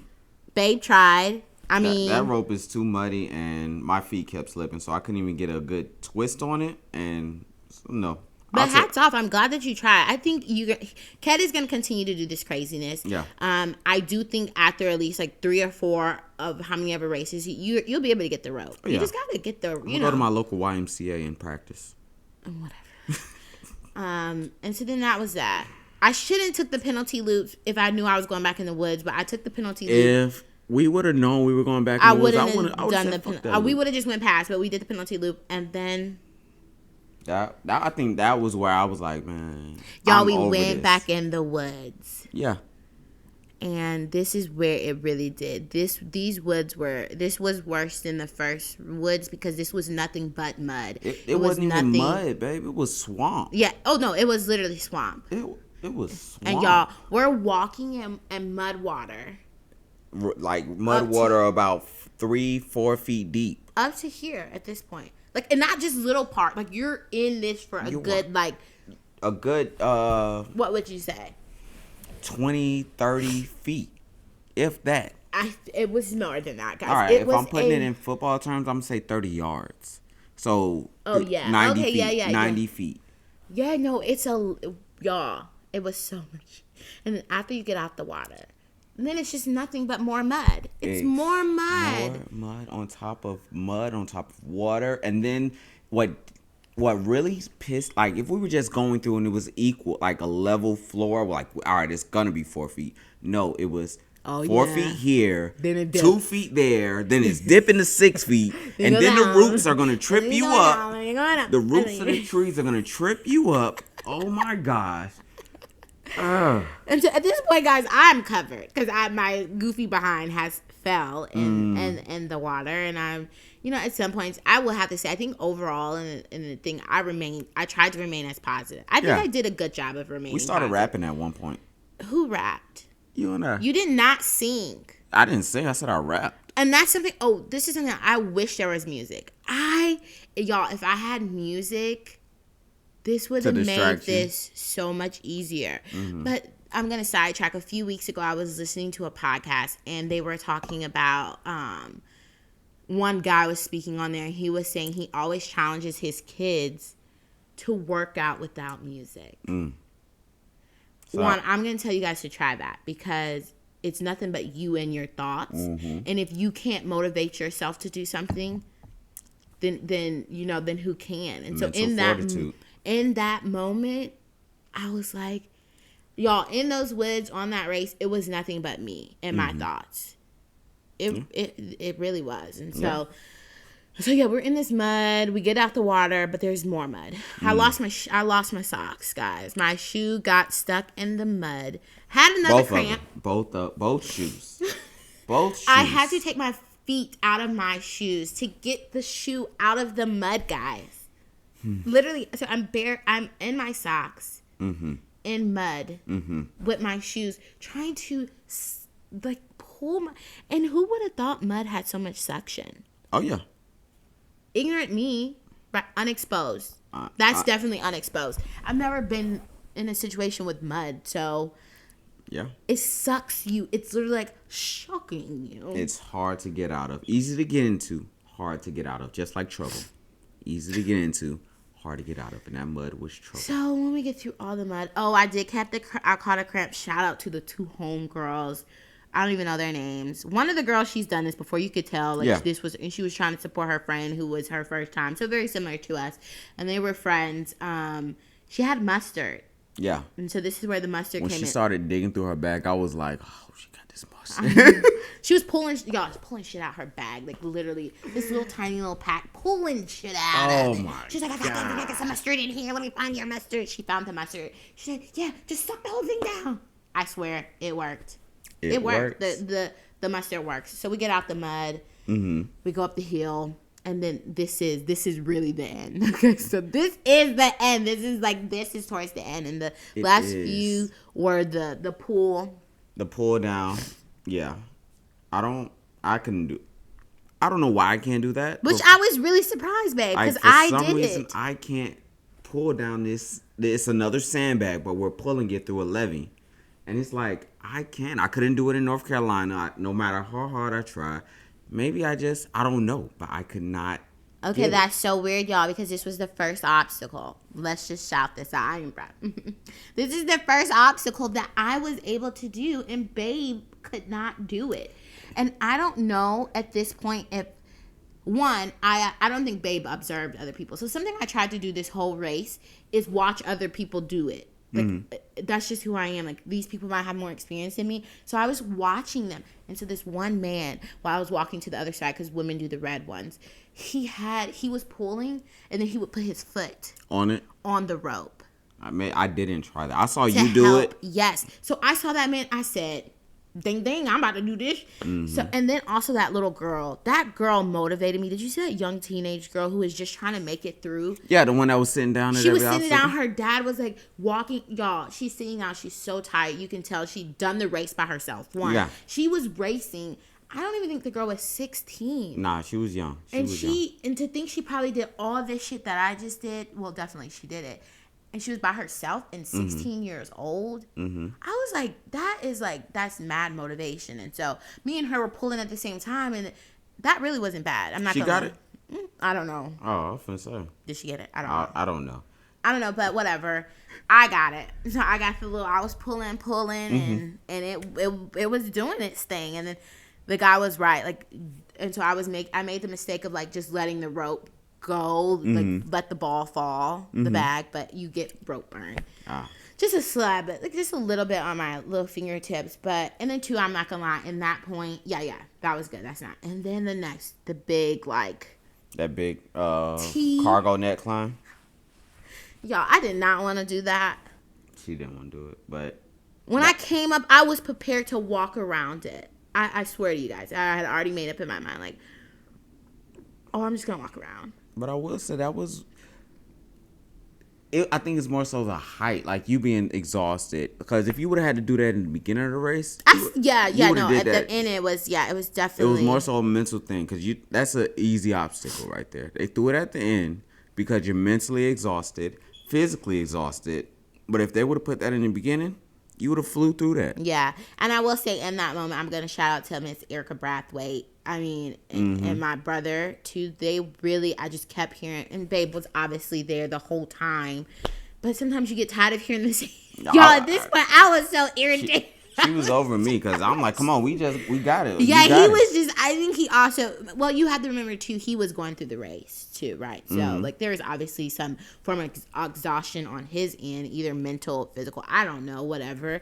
Babe tried. I mean, that rope is too muddy, and my feet kept slipping, so I couldn't even get a good twist on it. And no, but hats off. I'm glad that you tried. I think Kat is going to continue to do this craziness. Yeah. I do think after at least like 3 or 4 of how many ever races, you'll be able to get the rope. You just got to get the. Go to my local YMCA and practice. Whatever. And so then that was that. I shouldn't took the penalty loop if I knew I was going back in the woods, but I took the penalty loop. If we would have known we were going back in the woods, we would have just went past, but we did the penalty loop, and then I think that was where I was like, man, y'all, we went back in the woods. Yeah. And this is where it really did. This was worse than the first woods because this was nothing but mud. It wasn't even mud, babe. It was swamp. Yeah. Oh no, it was literally swamp. It was swamp. And y'all, we're walking in mud water. Like mud water about 3-4 feet deep. Up to here at this point. Like, and not just little part. Like, you're in this for a good what would you say? 20, 30 feet, if that. It was more than that, guys. All right, if I'm putting it in football terms, I'm going to say 30 yards. So, 90 feet. 90 feet. Yeah, no, y'all, it was so much. And then after you get out the water, and then it's just nothing but more mud. It's more mud. More mud on top of water. And then what really pissed, like, if we were just going through and it was equal, like a level floor, like, all right, it's gonna be 4 feet. No, it was 4 feet here, then 2 feet there, then it's dipping to 6 feet, and then the roots are gonna trip you up. The roots of the trees are gonna trip you up. Oh my gosh. And so at this point, guys, I'm covered because my goofy behind has fell in the water, and I'm, at some points I will have to say I think overall in the thing I tried to remain as positive. I think I did a good job of remaining. We started positive. rapping at one point. Who rapped? You and I. You did not sing. I didn't sing. I said I rapped. And that's something. Oh, this is something I wish there was music. Y'all, if I had music, this would have made this so much easier. Mm-hmm. But I'm going to sidetrack. A few weeks ago, I was listening to a podcast, and they were talking about, one guy was speaking on there, and he was saying he always challenges his kids to work out without music. One, I'm going to tell you guys to try that because it's nothing but you and your thoughts. Mm-hmm. And if you can't motivate yourself to do something, then who can? And mental so in that moment, I was like, y'all, in those woods on that race, it was nothing but me and my thoughts. It really was. And so we're in this mud. We get out the water, but there's more mud. I lost my socks, guys. My shoe got stuck in the mud. Had another cramp. Both shoes. Both shoes. I had to take my feet out of my shoes to get the shoe out of the mud, guys. Literally, so I'm in my socks, in mud, with my shoes, trying to pull my. And who would have thought mud had so much suction? Oh yeah. Ignorant me, but UnXposed. That's definitely UnXposed. I've never been in a situation with mud, so yeah, it sucks you. It's literally like shocking you. It's hard to get out of, easy to get into, hard to get out of, just like trouble. Easy to get into, hard to get out of, and that mud was trouble. So when we get through all the mud, I caught a cramp. Shout out to the 2 homegirls. I don't even know their names. One of the girls, she's done this before. You could tell, and she was trying to support her friend who was her first time. So very similar to us, and they were friends. She had mustard. Yeah. And so this is where the mustard came in. When she started digging through her bag, I was like, oh, she got this mustard. She was pulling shit out her bag, like literally this little tiny little pack, pulling shit out of it. She's like, I got some mustard in here. Let me find your mustard. She found the mustard. She said, yeah, just suck the whole thing down. I swear, it worked. It worked. The mustard works. So we get out the mud. Mm-hmm. We go up the hill, and then this is really the end. Okay, so this is the end. This is towards the end, and the last few were the pool. The pull down. Yeah, I don't know why I can't do that. Which I was really surprised, babe, because I did it. For some reason, I can't pull down this. It's another sandbag, but we're pulling it through a levee. And it's like, I couldn't do it in North Carolina, no matter how hard I try. Maybe I don't know, but I could not. Okay, that's so weird, y'all, because this was the first obstacle. Let's just shout this out. I ain't proud. This is the first obstacle that I was able to do, and Babe could not do it. And I don't know at this point if, one, I don't think Babe observed other people. So something I tried to do this whole race is watch other people do it. That's just who I am. Like, these people might have more experience than me. So I was watching them. And so this one man, while I was walking to the other side, because women do the red ones, he was pulling, and then he would put his foot on the rope. I didn't try that. I saw you do it. Yes. So I saw that man. I said, ding, ding, I'm about to do this. So, and then also that little girl. That girl motivated me. Did you see that young teenage girl who was just trying to make it through? Yeah, the one that was sitting down. She was sitting down. Her dad was like walking. Y'all, she's sitting down. She's so tired. You can tell she done the race by herself. She was racing. I don't even think the girl was 16. Nah, she was young. And to think she probably did all this shit that I just did. Well, definitely she did it. And she was by herself and 16 years old. I was like, that's mad motivation. And so me and her were pulling at the same time, and that really wasn't bad. I'm not gonna lie. It? I don't know. Oh, I was finna say. Did she get it? I don't know. I don't know. I don't know, but whatever. I got it. So I got I was pulling, and it was doing its thing. And then the guy was right. Like, and so I made the mistake of like just letting the rope go, like let the ball fall, the bag, but you get rope burn. Just a slab, but like just a little bit on my little fingertips. But and then too, I'm not gonna lie, in that point, yeah, that was good. That's not. And then the big that big cargo net climb. Y'all, I did not want to do that. She didn't want to do it, but when I came up, I was prepared to walk around it. I swear to you guys, I had already made up in my mind, like, oh, I'm just gonna walk around. But I will say that was. I think it's more so the height, like you being exhausted. Because if you would have had to do that in the beginning of the race, at the end it was definitely. It was more so a mental thing because that's an easy obstacle right there. They threw it at the end because you're mentally exhausted, physically exhausted. But if they would have put that in the beginning, you would have flew through that. Yeah, and I will say in that moment, I'm gonna shout out to Miss Erica Brathwaite. I mean, and my brother too. They really, I just kept hearing, and Babe was obviously there the whole time. But sometimes you get tired of hearing this. Y'all, at this point, I was so irritated. She was over me because I'm like, come on, we got it. Yeah, he was just. I think he also. Well, you have to remember too. He was going through the race too, right? So like, there is obviously some form of exhaustion on his end, either mental, physical. I don't know, whatever.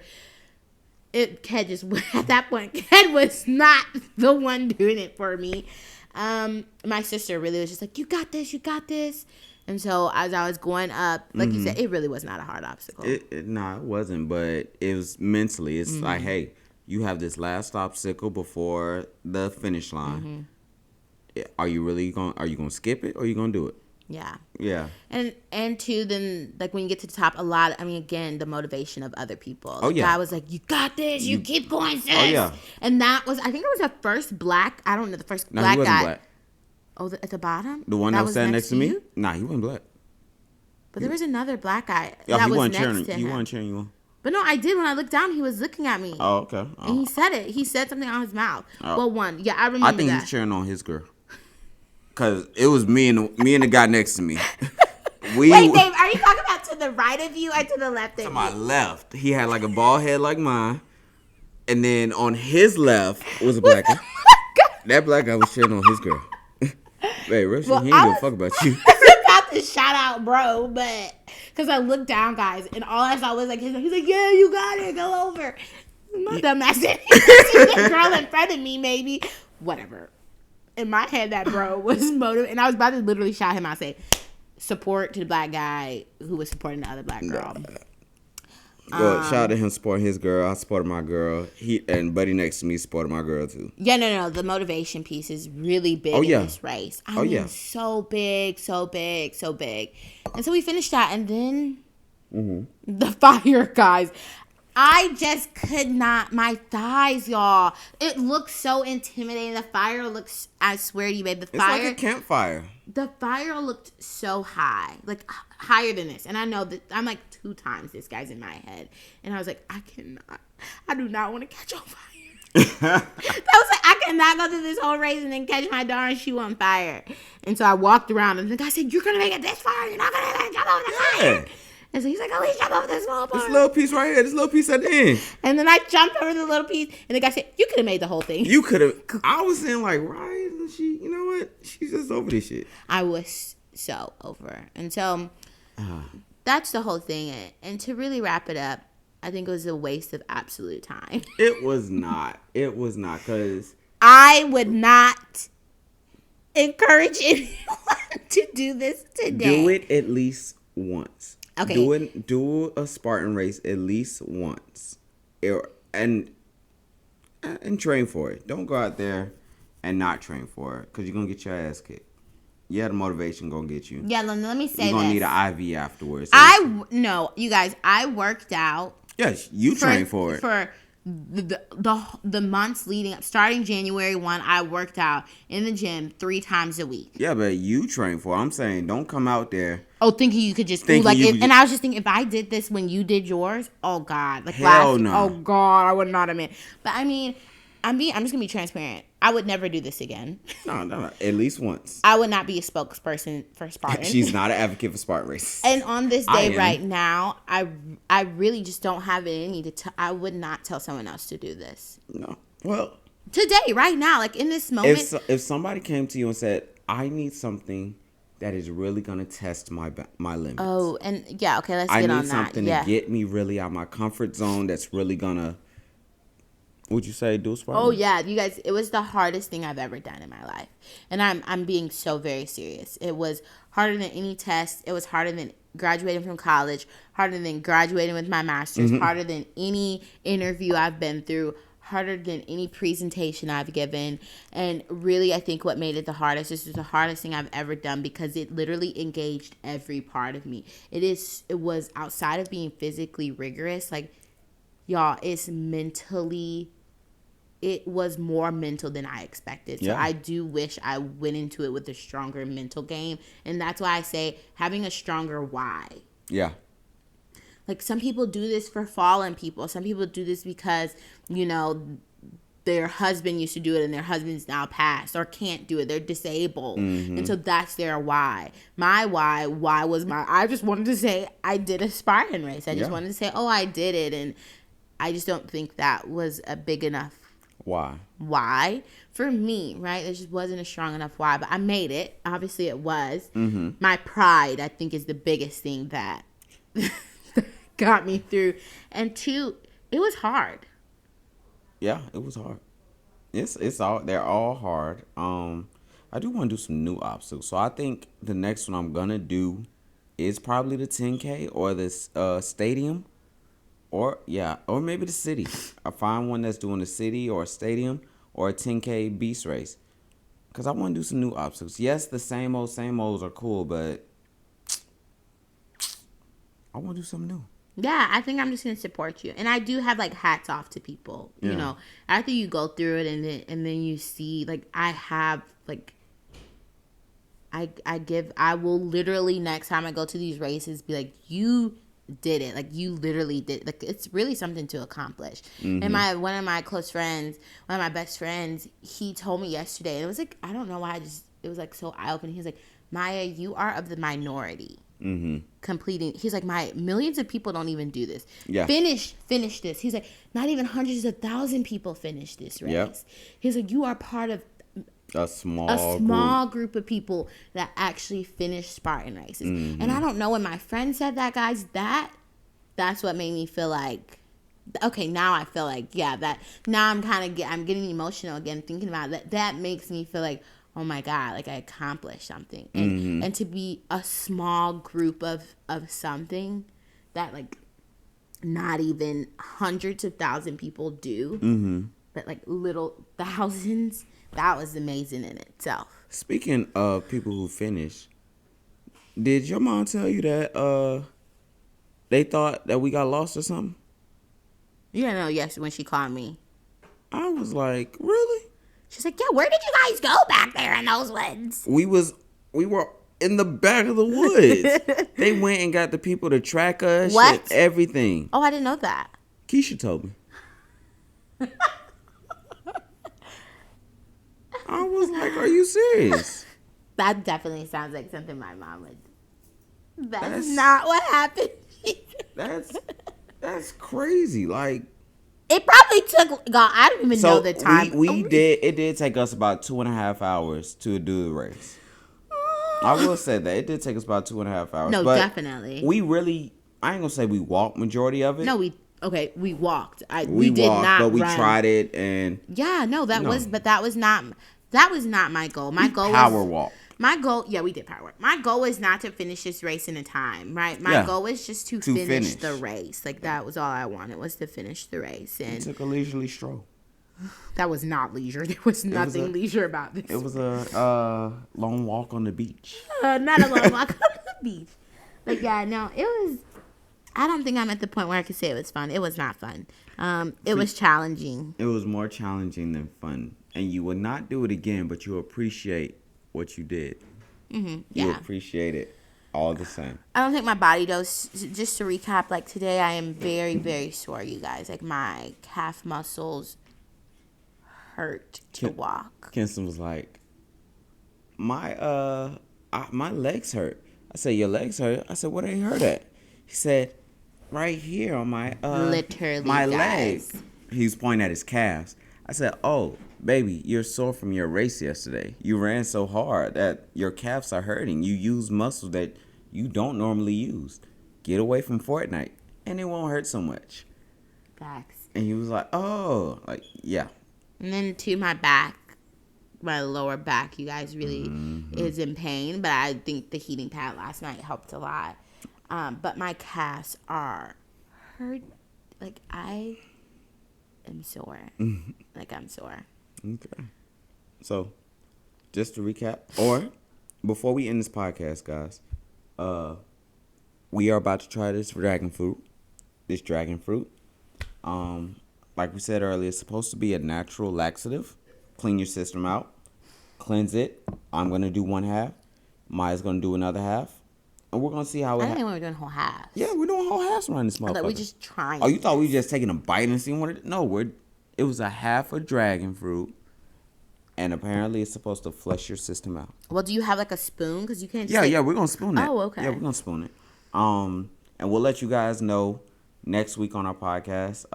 Ked just at that point, Ked was not the one doing it for me. My sister really was just like, you got this. And so as I was going up, like you said, it really was not a hard obstacle. It wasn't, but it was mentally. It's like, hey, you have this last obstacle before the finish line. Are you gonna skip it or are you gonna do it? Yeah. And too, then like when you get to the top, again, the motivation of other people. The guy was like, you got this, you keep going, sis. Oh yeah. And that was, I think it was the first black, I don't know, the first black guy. Black. Oh, at the bottom? The one that was standing next to me? Nah, he wasn't black. But there was another black guy that was next to him. You weren't cheering you on. But no, I did. When I looked down, he was looking at me. Oh, okay. Oh. And he said it. He said something on his mouth. Oh. Well, I remember I think that. he's cheering on his girl. Because it was me and the guy next to me. Wait, Dave, are you talking about to the right of you or to the left of you? To my left. He had like a bald head like mine. And then on his left was a black guy. That black guy was cheering on his girl. Hey, Rushy, he ain't give a fuck about you. I was about to shout out, bro, but because I looked down, guys, and all I saw was like he's like, yeah, you got it, go over. My dumb ass didn't see the girl in front of me, maybe. Whatever. In my head, that bro was motivated, and I was about to literally shout him out, say, support to the black guy who was supporting the other black girl. Well, shout out to him supporting his girl. I supported my girl. And buddy next to me supported my girl too. Yeah, no. The motivation piece is really big in this race. I mean, so big. And so we finished that, and then the fire, guys. I just could not. My thighs, y'all. It looks so intimidating. The fire looks. I swear to you, babe. It's like a campfire. The fire looked so high, like higher than this. And I know that I'm like 2 times this guy's in my head. And I was like, I do not want to catch on fire. That was like, I cannot go through this whole race and then catch my darn shoe on fire. And so I walked around and the guy said, you're going to make it this far. You're not going to jump over the fire. And so he's like, at least jump over this small part. This little piece right here. This little piece at the end. And then I jumped over the little piece. And the guy said, you could have made the whole thing. You could have. I was saying like, why isn't she, you know what? She's just over this shit. I was so over. And so that's the whole thing. And to really wrap it up, I think it was a waste of absolute time. It was not. Because I would not encourage anyone to do this today. Do it at least once. Okay. Do a Spartan race at least once. And and train for it. Don't go out there and not train for it because you're going to get your ass kicked. Yeah, the motivation going to get you. Yeah, let me say this. You're going to need an IV afterwards. No, you guys, I worked out. Yes, you trained for it. For the months leading up, starting January 1, I worked out in the gym 3 times a week. Yeah, but you trained for it. I'm saying don't come out there. Oh, thinking you could just and I was just thinking if I did this when you did yours, oh God, like hell no. Oh God, I would not have been. But I mean, I'm just gonna be transparent. I would never do this again. No, at least once. I would not be a spokesperson for Spartan. She's not an advocate for Spartan Race. And on this day right now, I really just don't have it in me to I would not tell someone else to do this. No. Well, today, right now, like in this moment. If somebody came to you and said, I need something that is really going to test my limits. Oh, and yeah, okay, let's get on that. I need something to get me really out of my comfort zone that's really going to, would you say do a Spartan? Oh, yeah, you guys, it was the hardest thing I've ever done in my life. And I'm being so very serious. It was harder than any test. It was harder than graduating from college, harder than graduating with my master's, harder than any interview I've been through, harder than any presentation I've given. And really, I think what made it the hardest, this is the hardest thing I've ever done because it literally engaged every part of me. It was outside of being physically rigorous, like, y'all, it was more mental than I expected. So I do wish I went into it with a stronger mental game. And that's why I say having a stronger why. Yeah. Like, some people do this for fallen people. Some people do this because, their husband used to do it and their husband's now passed or can't do it. They're disabled. And so that's their why. My why was I just wanted to say I did a Spartan race. I just wanted to say, oh, I did it. And I just don't think that was a big enough why for me, right? There just wasn't a strong enough why, but I made it. Obviously it was. My pride, I think, is the biggest thing that got me through. And 2, it was hard. Yeah, it was hard. They're all hard. I do want to do some new obstacles. So I think the next one I'm gonna do is probably the 10K or this stadium, or maybe the city. I find one that's doing the city or a stadium or a 10K beast race, because I want to do some new obstacles. Yes, the same olds are cool, but I want to do something new. Yeah, I think I'm just gonna support you, and I do have like hats off to people. Yeah. After you go through it, and then you see, like, I have like, I will literally next time I go to these races be like, you did it, like you literally did, like it's really something to accomplish. And one of my best friends, he told me yesterday, and it was like, I don't know why, it was like so eye opening. He was like, Maya, you are of the minority. Completing. He's like, millions of people don't even do this. Yeah. Finish this. He's like, not even hundreds of thousands people finish this race. Yep. He's like, you are part of a small group of people that actually finish Spartan races. And I don't know, when my friend said that, guys, that's what made me feel like, okay, now I feel like, now I'm getting emotional again thinking about that. That makes me feel like, oh my God, like I accomplished something. And to be a small group of something that like not even hundreds of thousands people do, but like little thousands, that was amazing in itself. Speaking of people who finish, did your mom tell you that they thought that we got lost or something? Yes, when she called me. I was like, really? She's like, yeah, where did you guys go back there in those woods? We were in the back of the woods. They went and got the people to track us. What? Everything. Oh, I didn't know that. Keisha told me. I was like, are you serious? That definitely sounds like something my mom would. That's not what happened. That's crazy. Like, it probably took, God, I don't even know the time. It did take us about 2.5 hours to do the race. I will say that. It did take us about 2.5 hours. No, definitely. We really, I ain't going to say we walked majority of it. No, we walked. We did walked, not but we run. tried it and. Yeah, that was not my goal. My goal was power walk. My goal, we did power walk. My goal was not to finish this race in a time, right? My goal was just to finish the race. Like, that was all I wanted, was to finish the race. And we took a leisurely stroll. That was not leisure. There was nothing leisure about this. It was a long walk on the beach. Not a long walk on the beach. But yeah, no, it was. I don't think I'm at the point where I could say it was fun. It was not fun. It was challenging. It was more challenging than fun. And you would not do it again, but you appreciate what you did. Mm-hmm. You appreciate it all the same. I don't think my body does. Just to recap, like today I am very, very sore, you guys. Like my calf muscles hurt to walk. Kinston was like, my legs hurt. I said, your legs hurt? I said, where they hurt at? He said, right here on my literally my guys. leg. He's pointing at his calves. I said, oh, baby, you're sore from your race yesterday. You ran so hard that your calves are hurting. You use muscles that you don't normally use. Get away from Fortnite, and it won't hurt so much. Facts. And he was like, oh, like, yeah. And then to my back, my lower back, you guys, really is in pain. But I think the heating pad last night helped a lot. But my calves are hurt. Like, I am sore. Like, I'm sore. Okay. So, just to recap, or before we end this podcast, guys, we are about to try this dragon fruit. Like we said earlier, it's supposed to be a natural laxative. Clean your system out. Cleanse it. I'm going to do one half. Maya's going to do another half. And we're going to see how it... I didn't think we were doing whole halves. Yeah, we're doing whole halves around this motherfucker. I thought we just trying. Oh, you thought we were just taking a bite and seeing what it... No, it was a half a dragon fruit. And apparently it's supposed to flush your system out. Well, do you have like a spoon? Because you can't just Yeah, we're going to spoon it. Oh, okay. Yeah, we're going to spoon it. And we'll let you guys know next week on our podcast...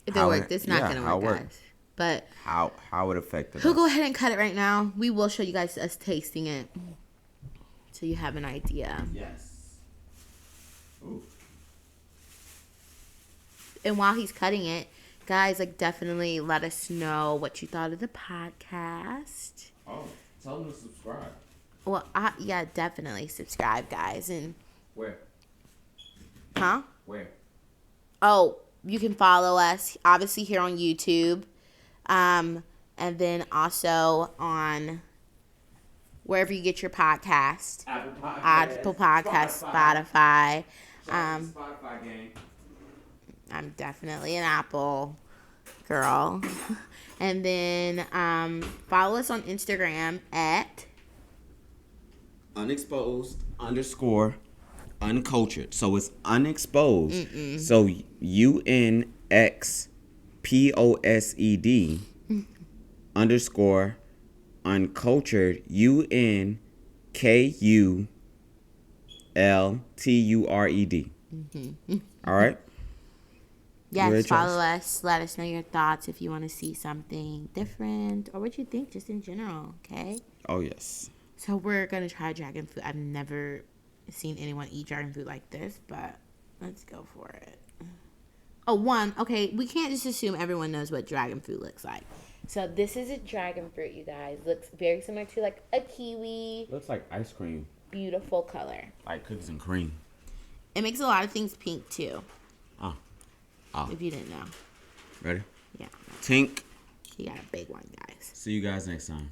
if it worked. It's not going to work, guys. But how it affected us. We'll go ahead and cut it right now. We will show you guys us tasting it. So you have an idea. Yes. Ooh. And while he's cutting it, guys, like definitely let us know what you thought of the podcast. Oh, tell them to subscribe. Well, yeah, definitely subscribe, guys. And where? Huh? Where? Oh, you can follow us obviously here on YouTube, and then also on wherever you get your podcast. Apple Podcast, Spotify. Spotify gang. I'm definitely an Apple girl. And then follow us on Instagram at UnXposed _ UnKultured. So it's UnXposed. So UnXposed _ UnKultured. UnKultured. All right. Yes, follow us. Let us know your thoughts if you want to see something different or what you think just in general, okay? Oh, yes. So we're going to try dragon fruit. I've never seen anyone eat dragon fruit like this, but let's go for it. Oh, okay, we can't just assume everyone knows what dragon fruit looks like. So this is a dragon fruit, you guys. Looks very similar to like a kiwi. Looks like ice cream. Beautiful color. Like cookies and cream. It makes a lot of things pink too. Oh. If you didn't know. Ready? Yeah. Tink. You got a big one, guys. See you guys next time.